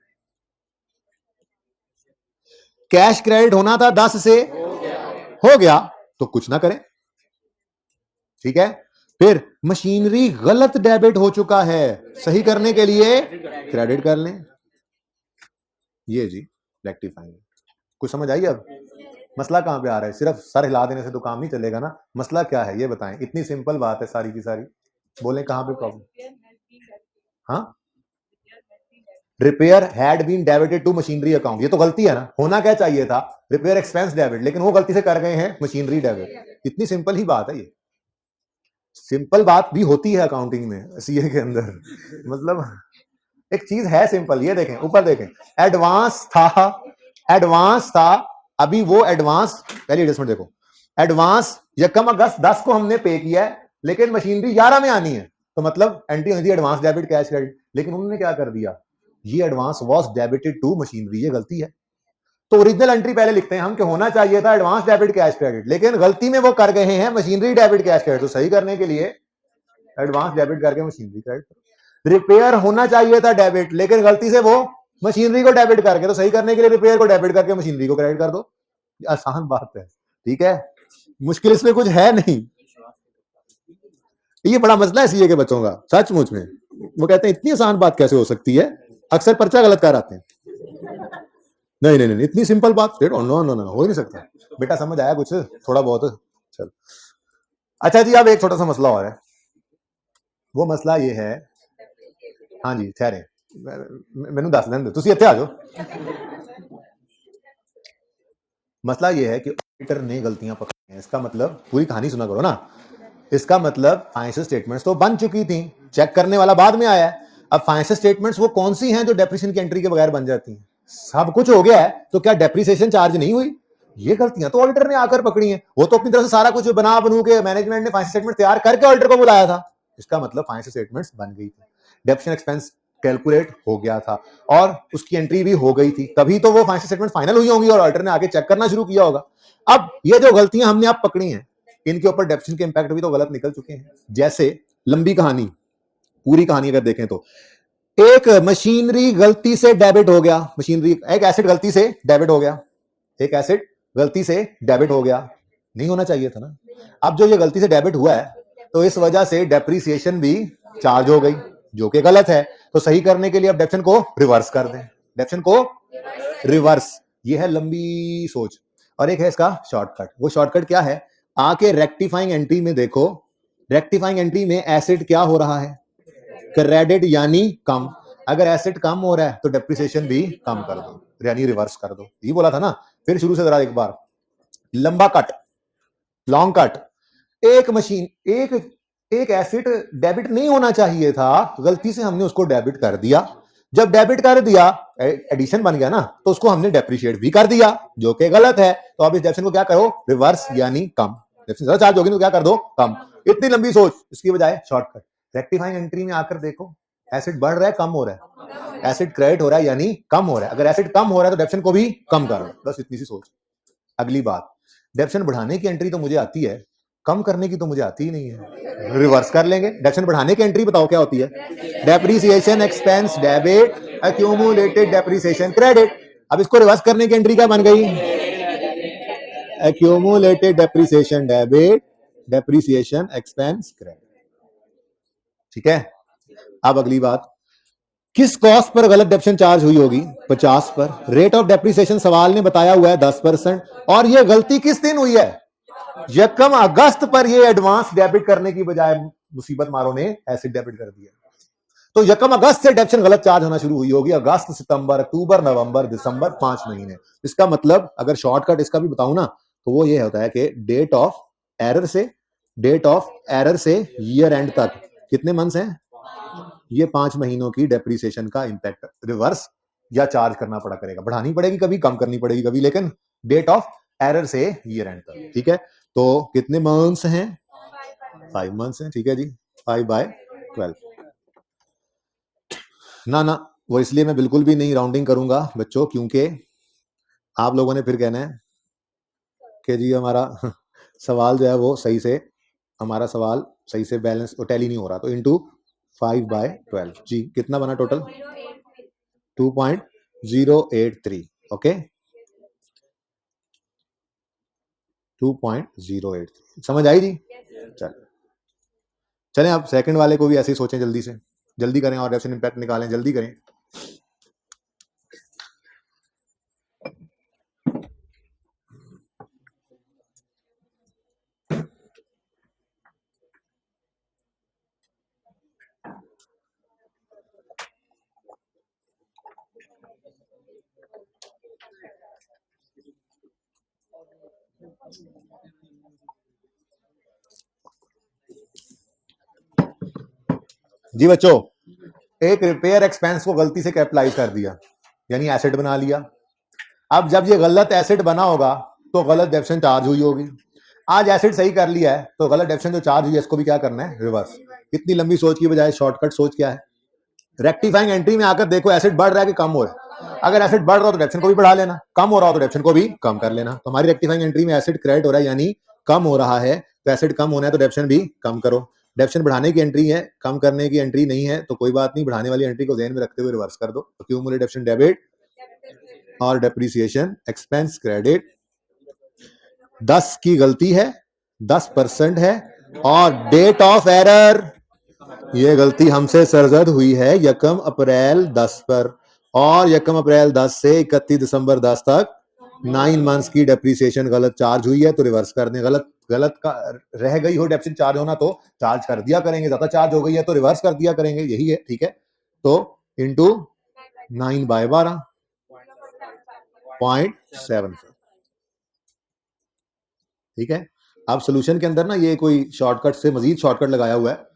Cash credit होना था 10 से, हो गया तो कुछ ना करें, ठीक है। फिर मशीनरी गलत डेबिट हो चुका है, सही करने के लिए क्रेडिट कर लें। ये जी रेक्टिफाइंग। कुछ समझ आई? अब मसला कहां पे आ रहा है? सिर्फ सर हिला देने से तो काम नहीं चलेगा ना, मसला क्या है ये बताएं। इतनी सिंपल बात है सारी की सारी, बोले कहां पे प्रॉब्लम? हाँ, repair had been debited to machinery account, ये तो गलती है ना। होना क्या चाहिए था? रिपेयर एक्सपेंस डेबिट, लेकिन वो गलती से कर गए हैं मशीनरी डेबिट। इतनी सिंपल ही बात है ये। सिंपल बात भी होती है अकाउंटिंग में, सीए के अंदर। मतलब एक चीज है सिंपल, ये देखें ऊपर देखें, एडवांस था, एडवांस था, अभी वो एडवांस, पहली एडजस्टमेंट देखो, एडवांस यकम अगस्त 10 को हमने पे किया है, लेकिन मशीनरी 11 में आनी है, तो मतलब एंट्री होती है एडवांस डेबिट कैश क्रेडिट, लेकिन उन्होंने क्या कर दिया, ये advance was debited to machinery, ये गलती है। तो ओरिजिनल एंट्री पहले लिखते हैं हम कि होना चाहिए था एडवांस डेबिट कैश क्रेडिट, लेकिन गलती में वो कर गए हैं मशीनरी डेबिट कैश क्रेडिट, तो सही करने के लिए एडवांस डेबिट करके मशीनरी क्रेडिट। रिपेयर होना चाहिए था डेबिट, लेकिन गलती से वो मशीनरी को डेबिट करके, तो सही करने के लिए रिपेयर को डेबिट करके मशीनरी को क्रेडिट कर दो। आसान बात है, ठीक है, मुश्किल इसमें कुछ है नहीं। ये बड़ा मसला है सीए के बच्चों का सचमुच में, वो कहते हैं इतनी आसान बात कैसे हो सकती है, अक्सर पर्चा गलत कर आते हैं। नहीं नहीं नहीं, इतनी सिंपल बात नो नो नो, हो ही नहीं सकता। बेटा समझ आया कुछ थोड़ा बहुत, चल। अच्छा जी, अब एक छोटा सा मसला और है, वो मसला ये है, हाँ जी ठहरे, मैनू दस दें, तुसी इत्थे आ जाओ। मसला ये है कि ऑडिटर ने गलतियां पकड़ी हैं, इसका मतलब पूरी कहानी सुना करो ना, इसका मतलब फाइनेंशियल स्टेटमेंट्स तो बन चुकी थी, चेक करने वाला बाद में आया है। अब फाइनेंशियल स्टेटमेंट्स वो कौन सी हैं जो डेप्रिसिएशन की एंट्री के बगैर बन जाती हैं, सब कुछ हो गया है, तो क्या डेप्रिसिएशन चार्ज नहीं हुई? ये गलतियां तो ऑडिटर ने आकर पकड़ी हैं, वो तो अपनी तरफ से सारा कुछ बनू के मैनेजमेंट ने फाइनेंशियल स्टेटमेंट तैयार करके ऑडिटर को बुलाया था, इसका मतलब फाइनेंशियल स्टेटमेंट्स बन गई थी, डेप्रिसिएशन एक्सपेंस कैलकुलेट हो गया था और उसकी एंट्री भी हो गई थी, तभी तो वो फाइनेंशियल स्टेटमेंट फाइनल हुई होंगी और ऑडिटर ने आगे चेक करना शुरू किया होगा। अब ये जो गलतियां हमने अब पकड़ी हैं, इनके ऊपर डेप्रिसिएशन के इंपैक्ट भी तो गलत निकल चुके हैं। जैसे लंबी कहानी, पूरी कहानी अगर देखें तो एक मशीनरी गलती से डेबिट हो गया, मशीनरी एक एसेट गलती से डेबिट हो गया, एक एसेट गलती से डेबिट हो गया, नहीं होना चाहिए था ना। अब जो ये गलती से डेबिट हुआ है, तो इस वजह से डेप्रिसिएशन भी चार्ज हो गई, जो कि गलत है, तो सही करने के लिए अब डेप्शन को रिवर्स कर दें, डेप्शन को रिवर्स, ये है लंबी सोच। और एक है इसका शॉर्टकट, वो शॉर्टकट क्या है, आके रेक्टिफाइंग एंट्री में देखो, रेक्टिफाइंग एंट्री में एसेट क्या हो रहा है, क्रेडिट यानी कम, अगर एसेट कम हो रहा है तो डेप्रिसिएशन भी कम कर दो, यानी रिवर्स कर दो, ये बोला था ना। फिर शुरू से जरा एक बार, लंबा कट, लॉन्ग कट, एक मशीन, एक एसेट डेबिट नहीं होना चाहिए था, गलती से हमने उसको डेबिट कर दिया, जब डेबिट कर दिया एडिशन बन गया ना, तो उसको हमने डेप्रिशिएट भी कर दिया, जो कि गलत है। तो अब इस डेप्शन को क्या करो, रिवर्स यानी कम, डेप्शन ज्यादा चार्ज होगी तो क्या कर दो, कम। इतनी लंबी सोच, इसकी बजाय शॉर्टकट, रेक्टिफाइंग एंट्री में आकर देखो, एसिड बढ़ रहा है कम हो रहा है, एसिड क्रेडिट हो रहा है यानी कम हो रहा है, अगर एसिड कम हो रहा है तो डेप्शन को भी कम करो, बस इतनी सी सोच। अगली बात, डेप्शन बढ़ाने की एंट्री तो मुझे आती है, कम करने की तो मुझे आती ही नहीं है, रिवर्स कर लेंगे। डेप्शन बढ़ाने की एंट्री बताओ क्या होती है, depreciation expense debit, accumulated depreciation credit. अब इसको रिवर्स करने की एंट्री क्या बन गई, accumulated depreciation debit, depreciation expense credit, ठीक है। अब अगली बात, किस कॉस्ट पर गलत डेप्शन चार्ज हुई होगी, 50 पर। रेट ऑफ डेप्रिसिएशन सवाल ने बताया हुआ है 10%, और ये गलती किस दिन हुई है, यकम अगस्त पर ये एडवांस डेबिट करने की बजाय मुसीबत मारों ने एसिड डेबिट कर दिया, तो यकम अगस्त से डेप्शन गलत चार्ज होना शुरू हुई होगी, अगस्त सितंबर अक्टूबर नवंबर दिसंबर 5 महीने। इसका मतलब अगर शॉर्टकट इसका भी बताऊं ना, तो वो ये होता है कि डेट ऑफ एरर से, डेट ऑफ एरर से ईयर एंड तक कितने मंथ्स हैं, ये 5 महीनों की डेप्रिसिएशन का इंपैक्ट रिवर्स या चार्ज करना पड़ा करेगा, बढ़ानी पड़ेगी कभी, कम करनी पड़ेगी कभी, लेकिन डेट ऑफ एरर से ईयर एंड तक, ठीक है। तो कितने मंथ्स हैं, 5 मंथ्स हैं, ठीक है जी, 5/12। ना ना, वो इसलिए मैं बिल्कुल भी नहीं राउंडिंग करूंगा बच्चों, क्योंकि आप लोगों ने फिर कहना है कि जी हमारा सवाल जो है वो सही से, हमारा सवाल सही से बैलेंस टैली नहीं हो रहा, तो इंटू 5/12 जी, कितना बना टोटल, 2.083, ओके, 2.083, समझ आई जी। चल चलें, अब सेकंड वाले को भी ऐसे ही सोचें, जल्दी से जल्दी करें और डेप्शन इंपैक्ट निकालें, जल्दी करें। जी बच्चों, एक रिपेयर एक्सपेंस को गलती से कैपिटलाइज कर दिया, यानी एसेट बना लिया। अब जब ये गलत एसेट बना होगा तो गलत डेप्शन चार्ज हुई होगी। आज एसेट सही कर लिया है तो गलत डेप्शन जो चार्ज हुई है इसको भी क्या करना है, रिवर्स। इतनी लंबी सोच की बजाय शॉर्टकट सोच क्या है, रेक्टिफाइंग एंट्री में आकर देखो एसेट बढ़ रहा है कि कम हो रहा है। अगर एसेट बढ़ रहा हो तो डेप्शन को भी बढ़ा लेना, कम हो रहा हो तो डेप्शन को भी कम कर लेना। तो हमारी रेक्टिफाइंग एंट्री में एसेट क्रेडिट हो रहा है यानी कम हो रहा है, तो एसेट कम होना है तो डेप्शन भी कम करो। डेप्शन बढ़ाने की एंट्री है, कम करने की एंट्री नहीं है, तो कोई बात नहीं, बढ़ाने वाली एंट्री को ध्यान में रखते हुए रिवर्स कर दो। तो क्यूमुलेटिव डेप्शन डेबिट और डेप्रिसिएशन एक्सपेंस क्रेडिट। 10 की गलती है, 10% है, और डेट ऑफ एरर, ये गलती हमसे सरजद हुई है 1 अप्रैल 10 पर, और 1 अप्रैल 10 से 31 दिसंबर 10 तक 9 मंथ्स की डेप्रिसिएशन गलत चार्ज हुई है, तो रिवर्स कर दें। गलत गलत का रह गई हो डेप्रिसिएशन चार्ज होना तो चार्ज कर दिया करेंगे, ज्यादा चार्ज हो गई है तो रिवर्स कर दिया करेंगे, यही है, ठीक है। तो इंटू 9/12.7, ठीक है। अब सोल्यूशन के अंदर ना ये कोई शॉर्टकट से मजीद शॉर्टकट लगाया हुआ है,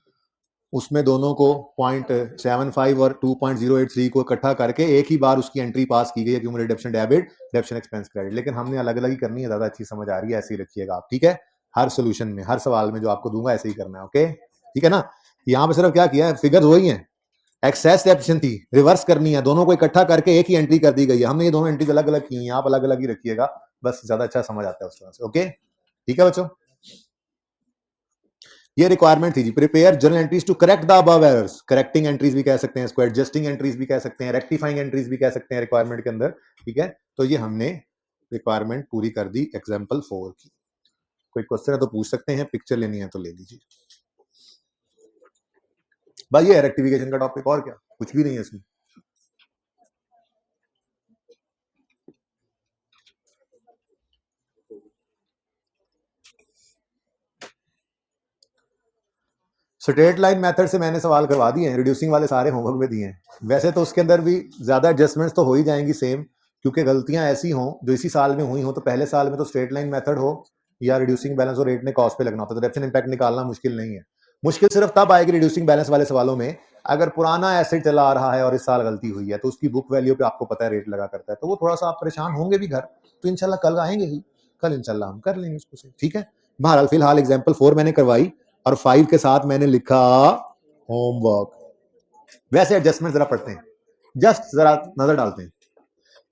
उसमें दोनों को 0.75 और 2.083 को इकट्ठा करके एक ही बार उसकी एंट्री पास की गई है, क्यूमुलेटिव डेप्शन डेबिट, डेप्शन एक्सपेंस क्रेडिट। लेकिन हमने अलग अलग ही करनी है, ज्यादा अच्छी समझ आ रही है, ऐसे ही रखिएगा आप, ठीक है। हर सोल्यूशन में, हर सवाल में जो आपको दूंगा ऐसे ही करना है, ओके, ठीक है ना। यहाँ पे सिर्फ क्या किया है, फिगर्स वही है, एक्सेस डेप्शन थी, रिवर्स करनी है, दोनों को इकट्ठा करके एक ही एंट्री कर दी गई है। हमने ये दोनों एंट्री अलग अलग की हैं, आप अलग अलग ही रखिएगा, बस ज्यादा अच्छा समझ आता है उस तरह से, ओके, ठीक है बच्चों। ये रिक्वायरमेंट थी जी, prepare journal entries to correct the above errors. Correcting entries भी कह सकते हैं इसको, एडजस्टिंग एंट्रीज भी कह सकते हैं, रेक्टिफाइंग एंट्रीज भी कह सकते हैं रिक्वायरमेंट के अंदर, ठीक है। तो ये हमने रिक्वायरमेंट पूरी कर दी एग्जाम्पल 4 की। कोई क्वेश्चन है तो पूछ सकते हैं, पिक्चर लेनी है तो ले लीजिए भाई। ये रेक्टिफिकेशन का टॉपिक, और क्या, कुछ भी नहीं है इसमें। स्ट्रेट लाइन मेथड से मैंने सवाल करवा दिए हैं, रिड्यूसिंग वाले सारे होमवर्क में दिए हैं। वैसे तो उसके अंदर भी ज्यादा एडजस्टमेंट्स तो हो ही जाएंगी सेम, क्योंकि गलतियां ऐसी हों जो इसी साल में हुई हो, तो पहले साल में तो स्ट्रेट लाइन मेथड हो या रिड्यूसिंग बैलेंस और रेट ने कॉस्ट पे लगना होता है, तो डेप्शन इंपैक्ट निकालना मुश्किल नहीं है। मुश्किल सिर्फ तब आएगी रिड्यूसिंग बैलेंस वाले सवालों में, अगर पुराना एसेट चला आ रहा है और इस साल गलती हुई है, तो उसकी बुक वैल्यू पे आपको पता है रेट लगा करता है, तो वो थोड़ा सा आप परेशान होंगे भी घर, तो इंशाल्लाह कल आएंगे ही, कल इंशाल्लाह हम कर लेंगे उसको, ठीक है। बहरहाल फिलहाल एग्जाम्पल 4 मैंने करवाई, और 5 के साथ मैंने लिखा होमवर्क। वैसे एडजस्टमेंट जरा पढ़ते हैं, जस्ट जरा नजर डालते हैं।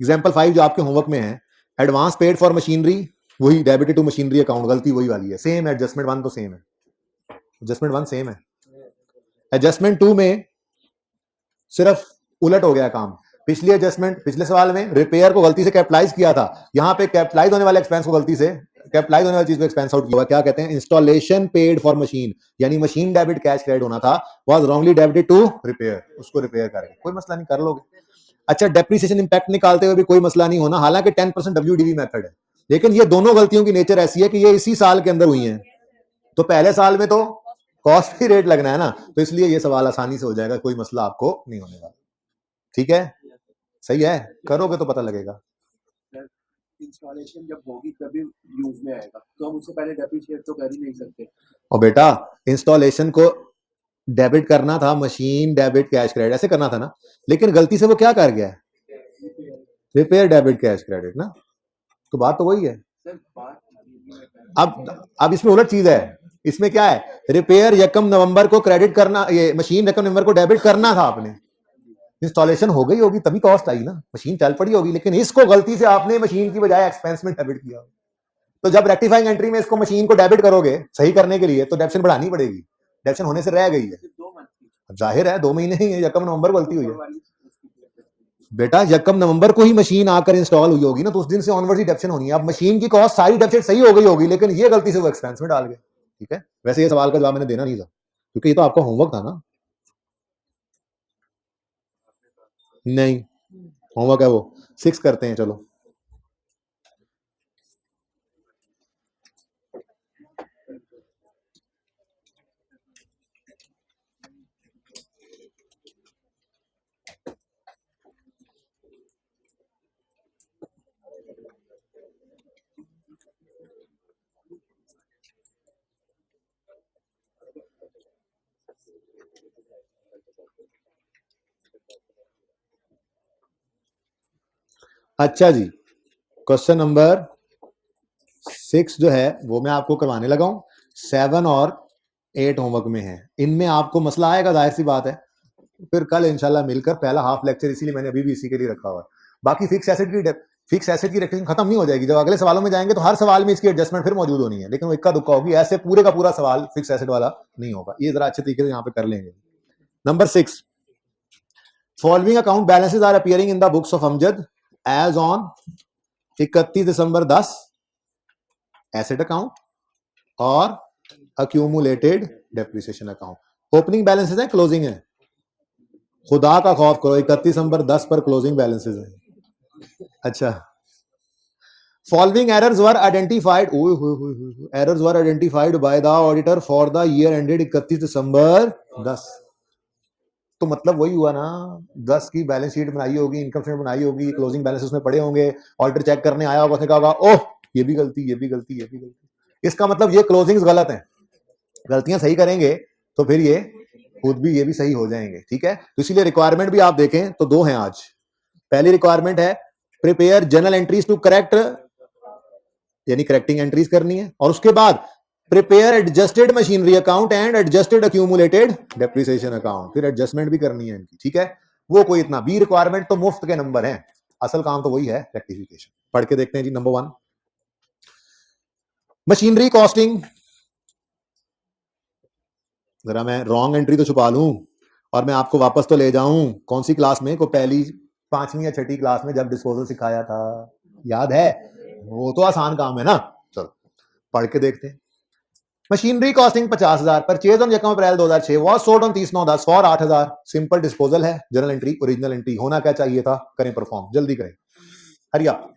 एग्जाम्पल 5 जो आपके होमवर्क में है, एडवांस पेड फॉर मशीनरी, वही डेबिटेड टू मशीनरी अकाउंट, गलती वही वाली है, सेम एडजस्टमेंट 1 तो सेम है, एडजस्टमेंट 1 सेम है। एडजस्टमेंट 2 में सिर्फ उलट हो गया काम। पिछली एडजस्टमेंट, पिछले सवाल में रिपेयर को गलती से कैपिटलाइज किया था, यहाँ पे कैपिटलाइज होने वाले एक्सपेंस को गलती से, कैपिटलाइज होने वाली चीज को एक्सपेंस आउट किया हुआ। क्या कहते हैं, इंस्टॉलेशन पेड फॉर मशीन, यानी मशीन डेबिट कैश क्रेडिट होना था, was wrongly debited to repair, उसको रिपेयर करके कोई मसला नहीं, कर लोगे। अच्छा, डेप्रिसिएशन इंपैक्ट निकालते हुए भी कोई मसला नहीं होना, हालांकि 10% WDV मेथड है, लेकिन ये दोनों गलतियों की नेचर ऐसी है कि ये इसी साल के अंदर हुई है, तो पहले साल में तो कॉस्ट भी रेट लगना है ना, तो इसलिए ये सवाल आसानी से हो जाएगा, कोई मसला आपको नहीं होने वाला, ठीक है। सही है, करोगे तो पता लगेगा। इंस्टॉलेशन जब होगी तभी यूज में आएगा, तो हम उससे पहले डेप्रिशिएट तो कर ही नहीं सकते। और बेटा, इंस्टॉलेशन को डेबिट करना था, मशीन डेबिट कैश क्रेडिट ऐसे करना था ना, लेकिन गलती से वो क्या कर गया, रिपेयर डेबिट कैश क्रेडिट ना, तो बात तो वही है। अब इसमें उलट चीज है, इसमें क्या है, रिपेयर 1 नवंबर को क्रेडिट करना, ये मशीन 1 नवंबर को डेबिट करना था आपने, इंस्टॉलेशन हो गई होगी तभी कॉस्ट आई ना, मशीन चल पड़ी होगी, लेकिन इसको गलती से आपने मशीन की बजाय एक्सपेंस में डेबिट किया। तो जब रेक्टिफाइंग एंट्री में इसको मशीन को डेबिट करोगे सही करने के लिए, तो डेप्शन बढ़ानी पड़ेगी, डेप्शन होने से रह गई है, जाहिर है 2 महीने ही है, 1 नवंबर को गलती हुई है बेटा, 1 नवंबर को ही मशीन आकर इंस्टॉल हुई होगी ना, तो उस दिन से ऑनवर्ड ही डेप्शन होनी है। अब मशीन की कॉस्ट सारी डेप्शन सही हो गई होगी, लेकिन ये गलती से वो एक्सपेंस में डाल गए, ठीक है। वैसे ये सवाल का जवाब मैंने देना नहीं था, क्योंकि ये तो आपका होमवर्क था ना, नहीं होमवर्क है वो, 6 करते हैं चलो। अच्छा जी, क्वेश्चन नंबर 6 जो है वो मैं आपको करवाने लगा हूं। 7 और 8 होमवर्क में है, इनमें आपको मसला आएगा, जाहिर सी बात है। फिर कल इंशाल्लाह मिलकर पहला हाफ लेक्चर, इसीलिए मैंने अभी भी इसी के लिए रखा हुआ है। बाकी फिक्स एसेट की रेक्टिफिकेशन खत्म नहीं हो जाएगी। जब अगले सवालों में जाएंगे तो हर सवाल में इसकी एडजस्टमेंट फिर मौजूद होनी है, लेकिन वो इक्का दुक्का होगी, ऐसे पूरे का पूरा सवाल फिक्स एसेट वाला नहीं होगा। ये जरा अच्छे तरीके से यहाँ पे कर लेंगे। Number 6, following account balances are appearing in the books of Amjad as on 31 December 10, asset account और accumulated depreciation account. Opening balances है, क्लोजिंग है? खुदा का खौफ करो, 31 नंबर 10 पर क्लोजिंग बैलेंसेस है। अच्छा, following errors were identified, errors were identified by the auditor for the year ended 31 December 10। तो मतलब वही हुआ ना, 10 की बैलेंस शीट बनाई होगी, इनकम स्टेटमेंट बनाई होगी, क्लोजिंग बैलेंसेस में पड़े होंगे, ऑडिटर चेक करने आया होगा, उसने कहा होगा ओह ये भी गलती, ये भी गलती, ये भी गलती। इसका मतलब ये क्लोजिंग्स गलत हैं। गलतियां सही करेंगे तो फिर ये खुद भी ये भी सही हो जाएंगे, ठीक है। तो इसीलिए रिक्वायरमेंट भी आप देखें तो 2 हैं आज। पहली रिक्वायरमेंट है prepare journal entries to correct, यानी करेक्टिंग एंट्रीज करनी है, और उसके बाद prepare adjusted machinery account and adjusted accumulated depreciation account, फिर एडजस्टमेंट भी करनी है इनकी, ठीक है। वो कोई इतना बी रिक्वायरमेंट तो मुफ्त के नंबर हैं, असल काम तो वही है रेक्टिफिकेशन। पढ़ के देखते हैं जी। Number 1, machinery costing. जरा मैं रॉन्ग एंट्री तो छुपा लूं और मैं आपको वापस तो ले जाऊं कौन सी क्लास में, को पहली 5वीं या 6ठी क्लास में जब डिस्पोजल सिखाया था, याद है? वो तो आसान काम है ना। चलो पढ़ के देखते हैं। Machinery costing 50,000, purchase on 1 April 2006, was sold on 30/9/10 for 8,000। Simple disposal है, जर्नल एंट्री, ओरिजिनल एंट्री। होना क्या चाहिए था? करें परफॉर्म, जल्दी करें, हरी आप।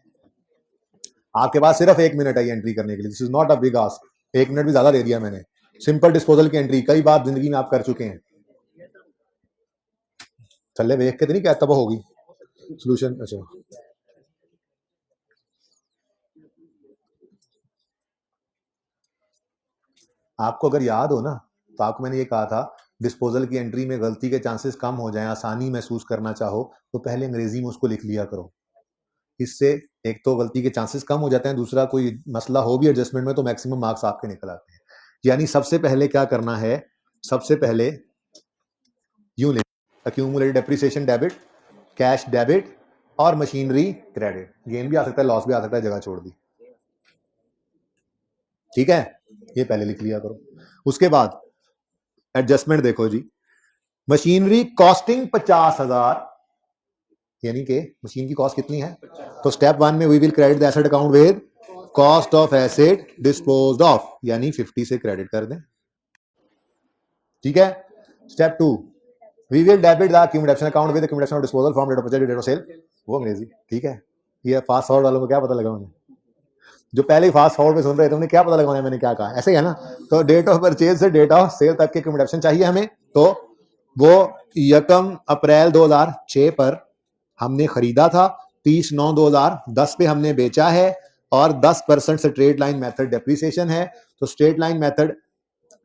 आपके पास सिर्फ 1 मिनट है ये एंट्री करने के लिए, this is not a big ask. 1 minute भी ज्यादा दे दिया मैंने। सिंपल डिस्पोजल की एंट्री कई बार जिंदगी में आप कर चुके हैं। चले देख के तो नहीं क्या तब होगी सोल्यूशन। अच्छा, आपको अगर याद हो ना तो आपको मैंने ये कहा था डिस्पोजल की एंट्री में गलती के चांसेस कम हो जाएं, आसानी महसूस करना चाहो तो पहले अंग्रेजी में उसको लिख लिया करो। इससे एक तो गलती के चांसेस कम हो जाते हैं, दूसरा कोई मसला हो भी एडजस्टमेंट में तो मैक्सिमम मार्क्स आपके निकल आते हैं। यानी सबसे पहले क्या करना है, सबसे पहले यूं ले, accumulated depreciation debit, cash debit और मशीनरी क्रेडिट। गेन भी आ सकता है, लॉस भी आ सकता है, जगह छोड़ दी, ठीक है। ये पहले लिख लिया करो। उसके बाद एडजस्टमेंट देखो जी, मशीनरी कॉस्टिंग 50,000, यानी कि मशीन की कॉस्ट कितनी है? तो स्टेप 1 में we will credit the asset account with cost of asset disposed of, यानी 50 से क्रेडिट कर दें, ठीक है। Step 2, we will debit the accumulation account with accumulation of disposal from date of purchase to date of sale. वो अंग्रेजी, ठीक है। ये फास्ट फॉरवर्ड वालों को क्या पता लगा उन्हें, जो पहले ही फास्ट फॉरवर्ड में सुन रहे थे उन्हें क्या पता लगा मैंने क्या कहा, ऐसे ही है ना। तो डेट ऑफ परचेज से डेट ऑफ सेल तक के अक्यूमुलेशन चाहिए हमें, तो वो 1 अप्रैल 2006 पर हमने खरीदा था, 30/9/2010 पे हमने बेचा है, और 10% स्ट्रेट लाइन मेथड डेप्रिसिएशन है। तो स्ट्रेट लाइन मेथड,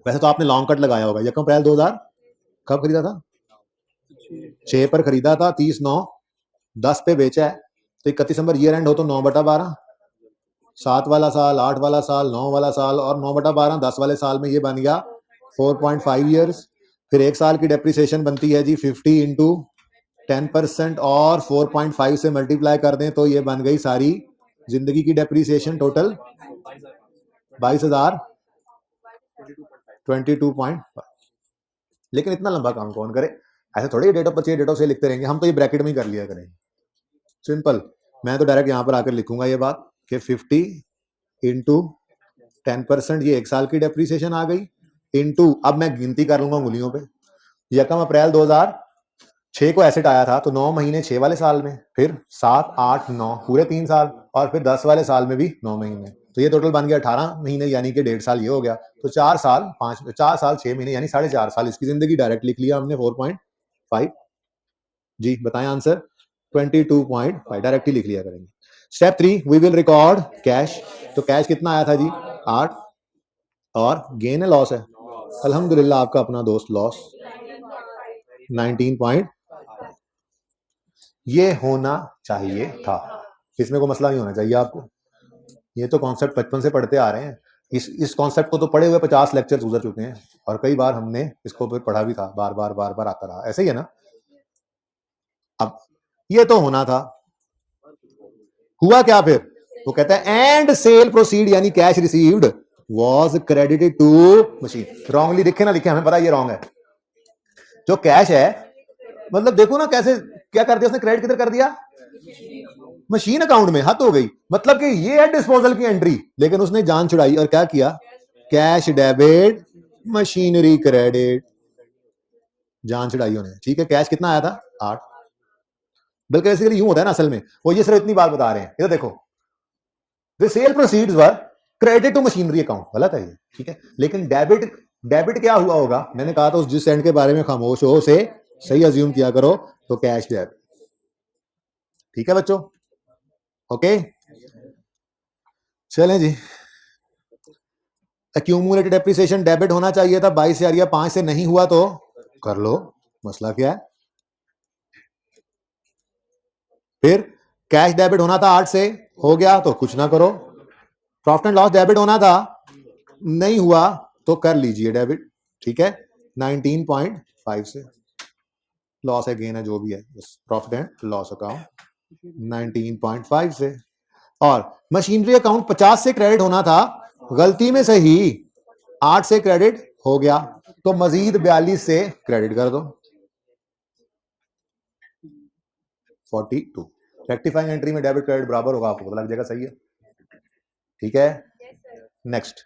वैसे तो आपने लॉन्ग कट लगाया होगा। 1 अप्रैल 2000 कब खरीदा था? 6 पर खरीदा था, 30/9/10 पे बेचा है, तो 31 दिसंबर ईयर एंड हो तो 9/12, 7 वाला साल, 8 वाला साल, 9 वाला साल और 9/12 10 वाले साल में ये बन गया 4.5 ईयर्स। फिर 1 साल की डेप्रिसिएशन बनती है जी 50 इंटू 10% और 4.5 से मल्टीप्लाई कर दें तो ये बन गई सारी जिंदगी की डेप्रिसिएशन, टोटल 22,000, 22.5। लेकिन इतना लंबा काम कौन करे, ऐसे थोड़ी date of purchase date of sale लिखते रहेंगे हम, तो ये ब्रैकेट में ही कर लिया करेंगे। सिंपल, मैं तो डायरेक्ट यहाँ पर आकर लिखूंगा ये बात कि 50 इंटू 10%, ये 1 साल की डेप्रिसिएशन आ गई, इंटू, अब मैं गिनती कर लूंगा उंगलियों पे, 1 अप्रैल 2006 को एसेट आया था तो 9 महीने 6 वाले साल में, फिर 7, 8, 9 पूरे 3 साल, और फिर 10 वाले साल में भी 9 महीने, तो ये टोटल बन गया 18 महीने, यानी कि 1.5 साल ये हो गया। तो 4 साल 6 महीने यानी 4.5 साल इसकी जिंदगी डायरेक्ट लिख लिया हमने 4.5। जी बताएं आंसर, 22.5 डायरेक्ट ही लिख लिया करेंगे। Step 3, we will record cash. तो कैश कितना आया था जी? 8, और गेन है लॉस है? अल्हम्दुलिल्लाह आपका अपना दोस्त लॉस 19 पॉइंट, ये होना चाहिए था। इसमें कोई मसला नहीं होना चाहिए आपको। ये तो कॉन्सेप्ट बचपन से पढ़ते आ रहे हैं। इस कॉन्सेप्ट को तो पढ़े हुए 50 लेक्चर्स गुजर चुके हैं और कई बार हमने इसको फिर पढ़ा भी था, बार बार आता रहा। ऐसे ही है ना। अब ये तो होना था, हुआ क्या फिर? वो कहता है एंड सेल प्रोसीड यानी cash received was credited to machine. Wrongly लिखे ना लिखे, हमें पता ये रॉन्ग है। जो कैश है, मतलब देखो ना कैसे क्या कर दिया उसने, क्रेडिट किधर कर दिया? मशीन अकाउंट में। हद हो गई। मतलब कि ये है डिस्पोजल की एंट्री, लेकिन उसने जान छुड़ाई और क्या किया? कैश डेबिट मशीनरी क्रेडिट, जान छुड़ाई उन्हें। ठीक है, कैश कितना आया था? 8। बल्कि बेसिकली यूं होता है ना असल में, वो ये सिर्फ इतनी बात बता रहे हैं। इधर देखो, the sale proceeds were credit to machinery account, गलत है ये। ठीक है, लेकिन डेबिट क्या हुआ होगा? मैंने कहा था उस जिस एंड के बारे में खामोश हो उसे सही अज्यूम किया करो, तो कैश डेबिट। ठीक है बच्चों, ओके चलें जी। एक्यूमुलेटेड डेप्रिसिएशन डेबिट होना चाहिए था 22,000 या 5 से, नहीं हुआ तो कर लो, मसला क्या है? फिर कैश डेबिट होना था 8 से, हो गया तो कुछ ना करो। प्रॉफिट एंड लॉस डेबिट होना था, नहीं हुआ तो कर लीजिए डेबिट। ठीक है, 19.5 से। लॉस है गेन है जो भी है, प्रॉफिट एंड लॉस अकाउंट 19.5 से। और मशीनरी अकाउंट 50 से क्रेडिट होना था, गलती में सही 8 से क्रेडिट हो गया, तो मजीद 42 से क्रेडिट कर दो 42। रेक्टिफाइंग एंट्री में डेबिट क्रेडिट बराबर होगा, आपको पता लग जाएगा। सही है, ठीक है। नेक्स्ट,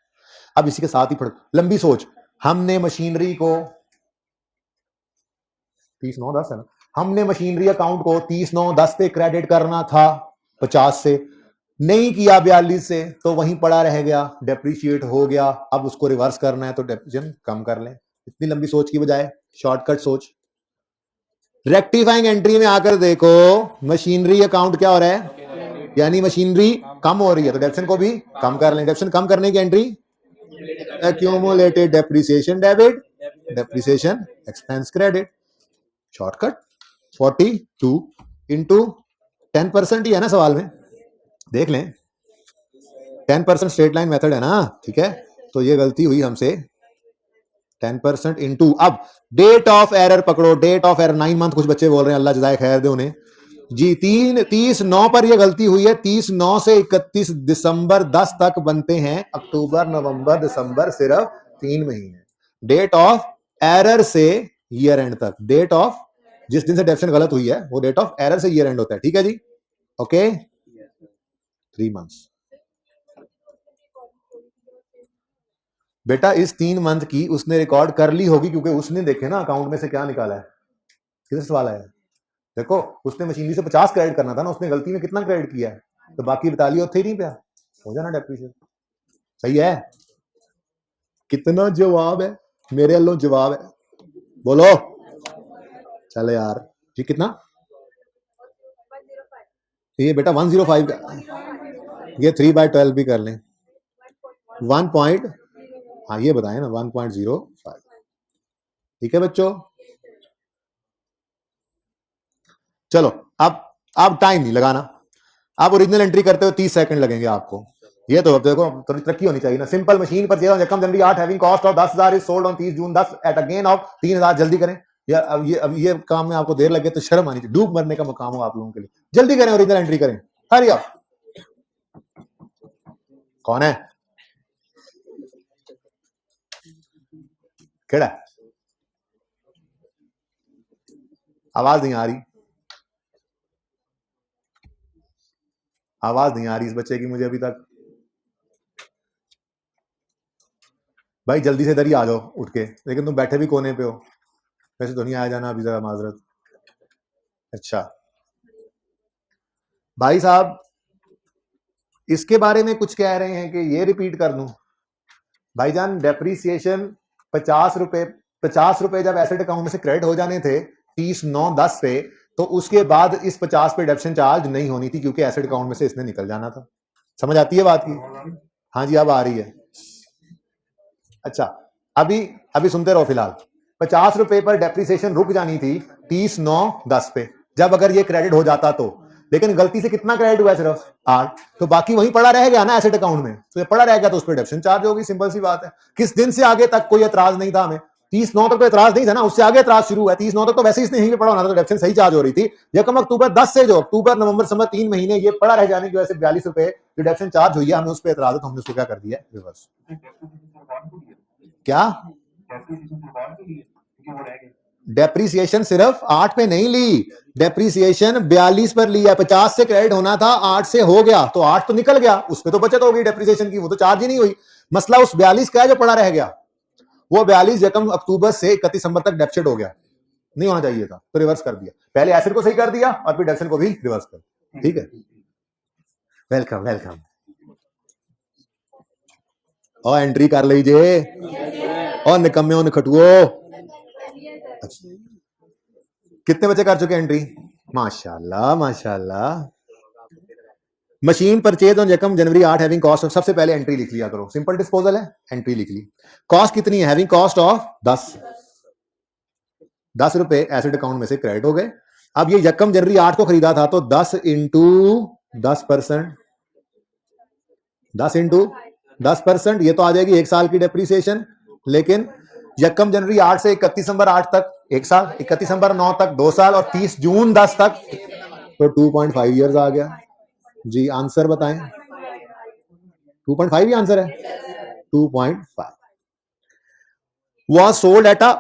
अब इसी के साथ ही लंबी सोच। हमने मशीनरी को 30/9/10 है ना, हमने मशीनरी अकाउंट को 30/9/10 पे क्रेडिट करना था 50 से, नहीं किया 42 से, तो वहीं पड़ा रह गया, डेप्रीशिएट हो गया। अब उसको रिवर्स करना है तो डेप्रिसिएशन कम कर लें। इतनी लंबी सोच की बजाय शॉर्टकट सोच। रेक्टिफाइंग एंट्री में आकर देखो मशीनरी अकाउंट क्या हो रहा है, यानी मशीनरी कम हो रही है, तो डेप्रिसिएशन को भी कम कर लें। डेप्रिसिएशन कम करने की entry accumulated depreciation debit, depreciation expense credit. Shortcut 42 into 10% ही है ना सवाल में, देख लें 10% स्ट्रेट लाइन मेथड है ना। ठीक है, तो ये गलती हुई हमसे। 10% इंटू, अब डेट ऑफ एरर पकड़ो, डेट ऑफ एरर 9 मंथ, कुछ बच्चे बोल रहे हैं अल्लाह जज़ाए खैर दे उन्हें जी। 30/9 पर यह गलती हुई है। 30/9 से 31 दिसंबर 10 तक बनते हैं अक्टूबर नवंबर दिसंबर, सिर्फ 3 महीने। डेट ऑफ एरर से ईयर एंड तक, डेट ऑफ जिस दिन से डेफिनेशन गलत हुई है वो डेट ऑफ एरर से ईयर एंड होता है। ठीक है जी, ओके 3 मंथ्स। बेटा इस 3 मंथ की उसने रिकॉर्ड कर ली होगी, क्योंकि उसने देखे ना अकाउंट में से क्या निकाला है, किधर सवाल आया। देखो उसने मशीनरी से 50 क्रेडिट करना था ना, उसने गलती में कितना क्रेडिट किया है, तो बाकी 42 उत्थे ही नहीं पाया, हो जाना डेप्रिसिएशन। सही है, कितना जवाब है मेरे अल्लों, जवाब है बोलो। चले यार जी, कितना ये बेटा 105 का, ये 3/12 भी कर लें 1 पॉइंट, हाँ ये बताएं ना 1.05। ठीक है बच्चों, चलो अब टाइम नहीं लगाना। आप ओरिजिनल एंट्री करते हुए 30 सेकंड लगेंगे आपको। ये तो अब देखो थोड़ी तरक्की होनी चाहिए ना। सिंपल मशीन पर रकम जनवरी 8 having cost of 10,000 is sold on 30 June 10 at a gain of 3,000। जल्दी करें यार, अब ये काम में आपको देर लगे तो शर्म आनी चाहिए, डूब मरने का मकाम हो आप लोगों के लिए। जल्दी करें, ओरिजिनल एंट्री करें, हरी आप। कौन है केड़ा? आवाज नहीं आ रही, आवाज नहीं आ रही इस बच्चे की मुझे अभी तक। भाई जल्दी से इधर ही आ जाओ उठ के, लेकिन तुम बैठे भी कोने पे हो, वैसे तो नहीं आया जाना अभी, जरा माजरत। अच्छा भाई साहब, इसके बारे में कुछ कह रहे हैं कि ये रिपीट कर दूं? भाईजान डेप्रीसिएशन 50 रुपए जब एसेट अकाउंट में से क्रेडिट हो जाने थे 30/9/10 पे, तो उसके बाद इस 50 पे डेप्शन चार्ज नहीं होनी थी, क्योंकि एसेट अकाउंट में से इसने निकल जाना था। समझ आती है बात की? हाँ जी अब आ रही है। अच्छा अभी सुनते रहो। फिलहाल 50 रुपए पर डेप्रीसिएशन रुक जानी थी 30/9/10 पे, जब अगर ये क्रेडिट हो जाता तो लेकिन गलती से कितना क्रेडिट हुआ है? सिर्फ 8। तो बाकी वही पड़ा रह गया ना एसेट अकाउंट में, तो ये पड़ा रह गया तो उस पर डिडक्शन चार्ज होगी। सिंपल सी बात है। किस दिन से आगे तक कोई एतराज नहीं था हमें? 30/9 तक तो एतराज नहीं था ना, उससे आगे एतराज शुरू हुआ है। 30/9 तक तो वैसे ही इसने यहीं पे पड़ा होना था, तो डिडक्शन सही चार्ज हो रही थी। यकम अक्टूबर 10 से जो अक्टूबर नवंबर दिसंबर 3 महीने ये पड़ा रह जाने की वजह से 42 रुपए डिडक्शन चार्ज हुई है, हमें उस पर एतराज है, तो हमने उसको क्या कर दिया? रिवर्स। क्या डेप्रीसिएशन सिर्फ 8 पे नहीं ली, डेप्रीसिएशन 42 पर लिया। 50 से क्रेडिट होना था, 8 से हो गया, तो 8 तो निकल गया, उस पर तो बचत हो गई डेप्रीसिएशन की, वो तो चार्ज ही नहीं हुई। मसला उस 42 का है जो पड़ा रह गया, वो 42 यकम अक्टूबर से 31 दिसंबर तक डेप्सिट हो गया, नहीं होना चाहिए था, तो रिवर्स कर दिया। पहले एसेट को सही कर दिया और फिर डेप्सिट को भी रिवर्स कर दिया। ठीक है, वेलकम वेलकम। और एंट्री कर लीजिए और निकम्मे निखटुओ। कितने बच्चे कर चुके एंट्री? माशाल्लाह माशाल्लाह। मशीन परचेज ऑन यकम जनवरी 8 हैविंग कॉस्ट ऑफ, सबसे पहले एंट्री लिख लिया करो, सिंपल डिस्पोजल है, एंट्री लिख ली। कॉस्ट कितनी है? हैविंग कॉस्ट ऑफ 10 रुपए एसेट अकाउंट में से क्रेडिट हो गए। अब ये यकम जनवरी 8 को खरीदा था, तो 10 इंटू 10%, 10 इंटू 10%, ये तो आ जाएगी 1 साल की डेप्रीसिएशन। लेकिन यकम जनवरी 8 से 31 दिसंबर 8 तक 1 साल, 31 दिसंबर 9 तक 2 साल और 30 जून 10 तक, तो 2.5 ईयर्स आ गया जी। आंसर बताएं। 2.5 ही आंसर है। 2.5 was sold at a,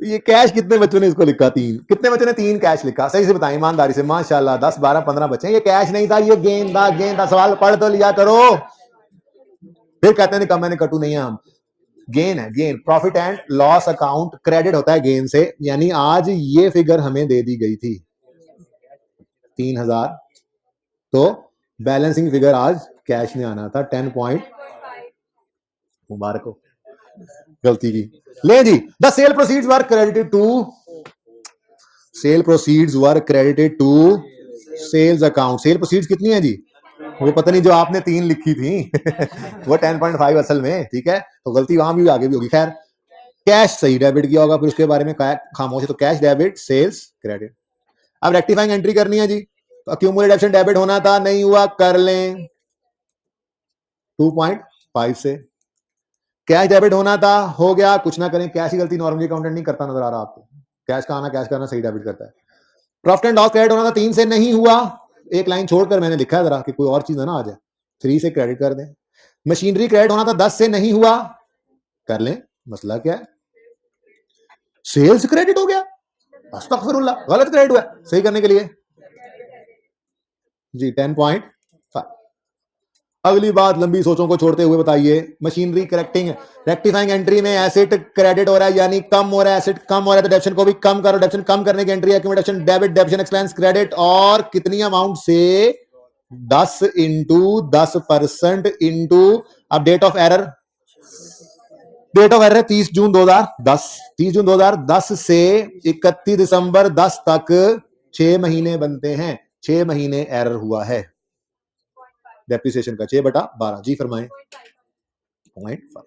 ये कैश कितने बच्चों ने इसको लिखा? 3। कितने बच्चों ने 3 कैश लिखा? सही से बताएं ईमानदारी से। माशाल्लाह 10 12 15 बच्चे। ये कैश नहीं था, ये गेन था, गेन था। सवाल पढ़ तो लिया करो। फिर कहते हैं कम मैंने कटू नहीं है हम। गेन है, gain. Profit and loss account credit होता है गेन से, यानी आज ये फिगर हमें दे दी गई थी 3000, तो बैलेंसिंग फिगर आज कैश में आना था 10 पॉइंट। मुबारक हो, गलती की। ले जी, the sale proceeds were credited to, sale proceeds were credited to sales account. Sale proceeds कितनी है जी? वो पता नहीं जो आपने 3 लिखी थी वो 10.5 असल में। ठीक है, तो गलती वहां भी आगे भी होगी। खैर, कैश सही डेबिट किया होगा, फिर उसके बारे में खामोश है, तो कैश डेबिट सेल्स क्रेडिट। अब रेक्टिफाइंग एंट्री करनी है जी। तो अक्यूमुलेटेड एब्सेंट डेबिट होना था, नहीं हुआ, कर लें 2.5 से। कैश डेबिट होना था, हो गया, कुछ ना करें। कैश की गलती नॉर्मली अकाउंटेंट नहीं करता, नजर आ रहा आपको। कैश का आना, कैश करना सही डेबिट करता है। प्रॉफिट एंड लॉस क्रेडिट होना था, 3 से नहीं हुआ, एक लाइन छोड़कर मैंने लिखा है जरा कि कोई और चीज ना आ जाए, 3 से क्रेडिट कर दें। मशीनरी क्रेडिट होना था, 10 से नहीं हुआ, कर लें। मसला क्या है? सेल्स क्रेडिट हो गया, अस्तगफिरुल्लाह, गलत क्रेडिट हुआ। सही करने के लिए जी 10.5। अगली बात लंबी सोचों को छोड़ते हुए बताइए। मशीनरी करेक्टिंग, रेक्टिफाइंग एंट्री में एसेट क्रेडिट हो रहा है, यानी कम हो रहा है, एसेट कम हो रहा है, तो डेबिशन को भी कम करो। डेबिशन कम करने की एंट्री है एक्यूमुलेशन डेबिट, डेबिशन एक्सपेंस क्रेडिट, और कितनी अमाउंट से? 10 इंटू 10% इंटू, अब date of error, date of error है 30 जून 2010। 30 जून 2010 से 31 दिसंबर 10 तक 6 महीने बनते हैं। 6 महीने एरर हुआ है डेप्रिसिएशन का, 6/12। जी फरमाएं। 0.5।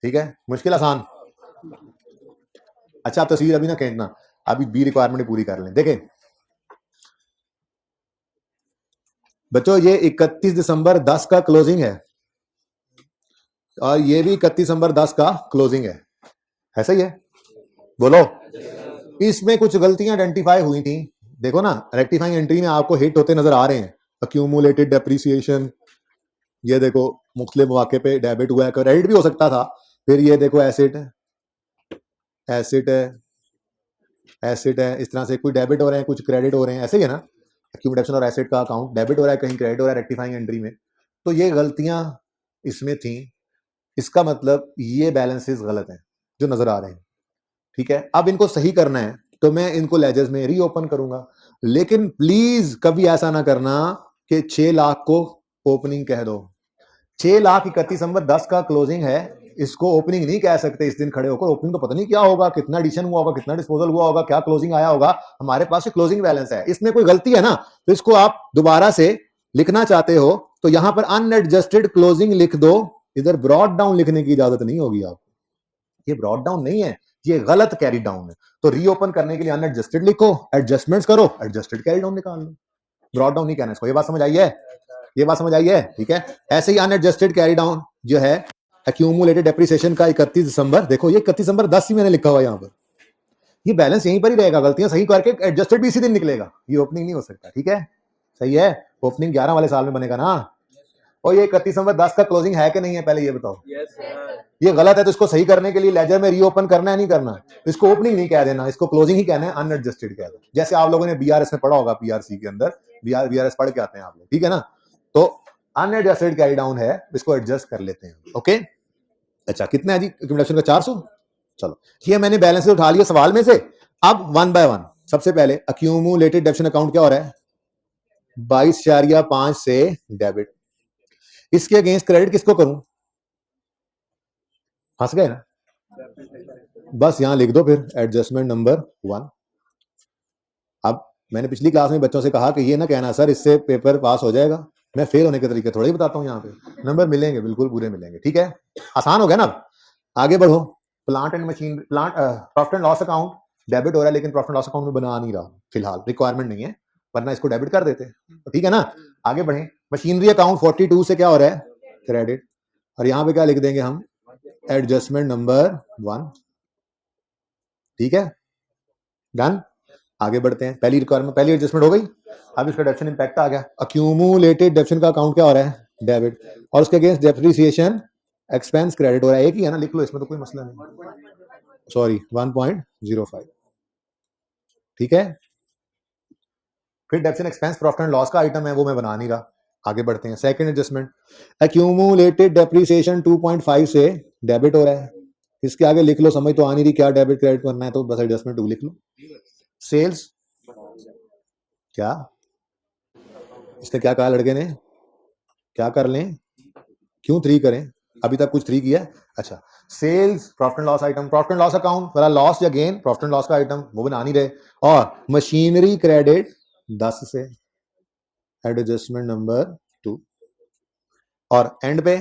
ठीक है, मुश्किल आसान। अच्छा, आप तस्वीर अभी ना खींचना, अभी बी रिक्वायरमेंट पूरी कर लें। देखें बच्चों, ये 31 दिसंबर 10 का क्लोजिंग है और ये भी 31 दिसंबर 10 का क्लोजिंग है, ऐसा ही है? बोलो। इसमें कुछ गलतियां आइडेंटिफाई हुई थी, देखो ना। रेक्टिफाइंग एंट्री में आपको हिट होते नजर आ रहे हैं। अक्यूमुलेटेड डेप्रिसिएशन, ये देखो मुख्तलिफ मौके पे डेबिट हुआ है, क्रेडिट भी हो सकता था। फिर ये देखो एसिड, एसिड है, एसिड है, इस तरह से कुछ डेबिट हो रहे हैं, कुछ क्रेडिट हो रहे हैं, ऐसे ही है ना। एक्यूमुलेशन और एसिड का अकाउंट डेबिट हो रहा है, कहीं क्रेडिट हो रहा है रेक्टिफाइंग एंट्री में। तो ये गलतियां इसमें थी, इसका मतलब ये बैलेंसेस गलत हैं जो नजर आ रहे हैं। ठीक है, अब इनको सही करना है तो मैं इनको लेजर्स में रीओपन करूंगा, लेकिन प्लीज कभी ऐसा ना करना कि 6 लाख को ओपनिंग कह दो। 6 लाख 31 दिसंबर 10 का क्लोजिंग है, इसको ओपनिंग नहीं कह सकते। इस दिन खड़े होकर ओपनिंग तो पता नहीं क्या होगा, कितना एडिशन हुआ होगा, कितना डिस्पोजल हुआ होगा, क्या क्लोजिंग आया होगा। हमारे पास क्लोजिंग बैलेंस है, इसमें कोई गलती है ना, तो इसको आप दोबारा से लिखना चाहते हो तो यहां पर अनएडजस्टेड क्लोजिंग लिख दो। इधर ब्रॉड डाउन लिखने की इजाजत नहीं होगी आपको। ये ब्रॉड डाउन नहीं है, ये गलत कैरी डाउन है। तो रीओपन करने के लिए अनएडजस्टेड लिखो, एडजस्टमेंट्स करो, एडजस्टेड कैरी डाउन निकाल लो, ब्रॉट डाउन नहीं कहना इसको। ये बात समझ आई है? ये बात समझ आई है? ठीक है। ऐसे ही अनएडजस्टेड कैरी डाउन जो है एक्यूमुलेटेड डेप्रिसिएशन का 31 दिसंबर, देखो ये 31 दिसंबर 10 ही मैंने लिखा हुआ यहाँ पर, ये बैलेंस यहीं पर ही रहेगा, गलतियां सही करके एडजस्टेड भी इसी दिन निकलेगा, ये ओपनिंग नहीं हो सकता। ठीक है, सही है। ओपनिंग 11 वाले साल में बनेगा ना। और ये 31 दिसंबर 10 का क्लोजिंग है कि नहीं है, पहले ये बताओ। ये गलत है तो इसको सही करने के लिए लेजर में रीओपन करना है, नहीं करना, इसको ओपनिंग नहीं कह देना, इसको क्लोजिंग ही कहना है, अनएडजस्टेड कह दो। जैसे आप लोगों ने बीआरएस में पढ़ा होगा, पीआरसी के अंदर बीआरएस पढ़ के आते हैं आप लोग, ठीक है ना। तो अनएडजस्टेड कैरी डाउन है, इसको एडजस्ट कर लेते हैं। ओके, अच्छा कितना है जी एक्यूमुलेशन का? 400। चलो ये मैंने बैलेंस उठा लिया सवाल में से। अब वन बाय वन, सबसे पहले एक्यूमुलेटेड डेबिट अकाउंट क्या हो रहा है? 22.5 से डेबिट। इसके अगेंस्ट क्रेडिट किसको करूं? फंस गए ना, बस यहां लिख दो फिर एडजस्टमेंट नंबर 1। अब मैंने पिछली क्लास में बच्चों से कहा कि ये ना कहना सर इससे पेपर पास हो जाएगा, मैं फेल होने के तरीके थोड़ा ही बताता हूं, यहाँ पे नंबर मिलेंगे, बिल्कुल पूरे मिलेंगे। ठीक है, आसान हो गया ना। आगे बढ़ो। Plant and machine, plant profit and loss account debit हो रहा है, लेकिन प्रॉफिट एंड लॉस अकाउंट में बना नहीं रहा फिलहाल, रिक्वायरमेंट नहीं है, वरना इसको डेबिट कर देते। तो ठीक है ना, आगे बढ़े। मशीनरी अकाउंट 42 से क्या हो रहा है? क्रेडिट। और यहां पे क्या लिख देंगे हम? Adjustment number 1। ठीक है, डन। आगे बढ़ते हैं। पहली रिक्वायरमेंट, पहली एडजस्टमेंट हो गई। अब इसका डेप्शन इंपैक्ट आ गया। अक्यूमुलेटेड डेप्शन का अकाउंट क्या हो रहा है? डेबिट। और उसके अगेंस्ट डेप्रिसिएशन एक्सपेंस क्रेडिट हो रहा है, एक ही है ना, लिख लो, इसमें तो कोई मसला नहीं, सॉरी 1.05। ठीक है, फिर डेप्शन एक्सपेंस प्रॉफिट एंड लॉस का आइटम है, वो मैं बना नहीं रहा। आगे बढ़ते हैं। सेकंड एडजस्टमेंट, एक्यूमुलेटेड डेप्रिसिएशन 2.5 से डेबिट हो रहा है, इसके आगे लिख लो, समझ तो आ नहीं रही क्या डेबिट क्रेडिट करना है, तो बस एडजस्टमेंट 2 लिख लो। सेल्स क्या, इसने क्या कहा लड़के ने? क्या कर लें? क्यों 3 करें? अभी तक कुछ 3 किया है। अच्छा, sales profit and loss item, profit and loss account वाला लॉस या गेन, प्रॉफिट एंड लॉस का आइटम वो बना नहीं रहे। और मशीनरी क्रेडिट 10 से, एडजस्टमेंट नंबर 2। और एंड पे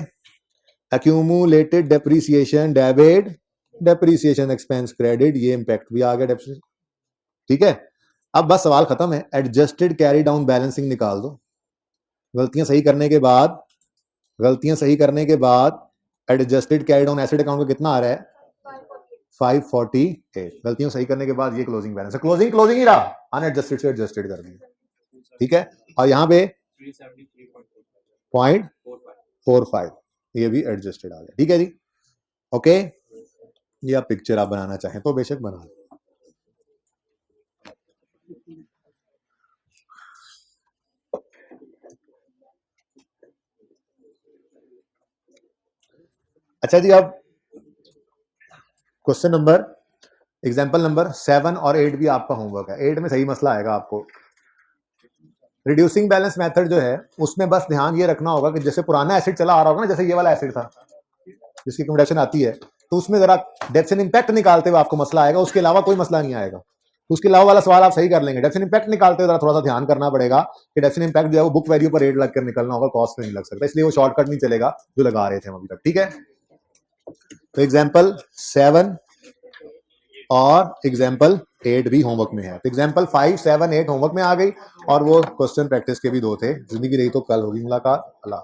accumulated depreciation debit, depreciation expense credit, ये इंपैक्ट भी आ गया डेप्रिसिएशन। ठीक है, अब बस सवाल खत्म है। एडजस्टेड कैरी डाउन बैलेंसिंग निकाल दो। गलतियां सही करने के बाद, गलतियां सही करने के बाद adjusted carry down asset account का कितना आ रहा है? 548। गलतियां सही करने के बाद ये क्लोजिंग बैलेंस है, क्लोजिंग क्लोजिंग ही रहा, अनएडजस्टेड से एडजस्टेड कर दिया। ठीक है, और यहाँ पे 0.45 ये भी एडजस्टेड आ गया। ठीक है जी, ओके। ये आप पिक्चर आप बनाना चाहें तो बेशक बना लो। अच्छा जी, अब क्वेश्चन नंबर, एग्जाम्पल नंबर 7 और 8 भी आपका होमवर्क है। 8 में सही मसला आएगा आपको। रिड्यूसिंग बैलेंस मेथड जो है उसमें बस ध्यान ये रखना होगा कि जैसे पुराना एसिड चला आ रहा होगा ना, जैसे ये वाला एसिड था जिसकी कंडक्शन आती है, तो उसमें जरा डेप्शन इंपैक्ट निकालते हुए आपको मसला आएगा, उसके अलावा कोई मसला नहीं आएगा। तो उसके अलावा वाला सवाल आप सही कर लेंगे। डेप्शन इंपैक्ट निकालते हुए जरा थोड़ा सा ध्यान करना पड़ेगा कि डेप्शन इंपैक्ट जो है वो बुक वैल्यू पर रेट लग कर निकलना होगा, कॉस्ट पे नहीं लग सकता, इसलिए वो शॉर्टकट नहीं चलेगा जो लगा रहे थे हम अभी तक। ठीक है, तो एग्जाम्पल 7 और एग्जाम्पल 8 भी होमवर्क में है। तो एग्जाम्पल 5, 7, 8 होमवर्क में आ गई, और वो क्वेश्चन प्रैक्टिस के भी 2 थे। जिंदगी रही तो कल होगी मुलाकात। अल्लाह।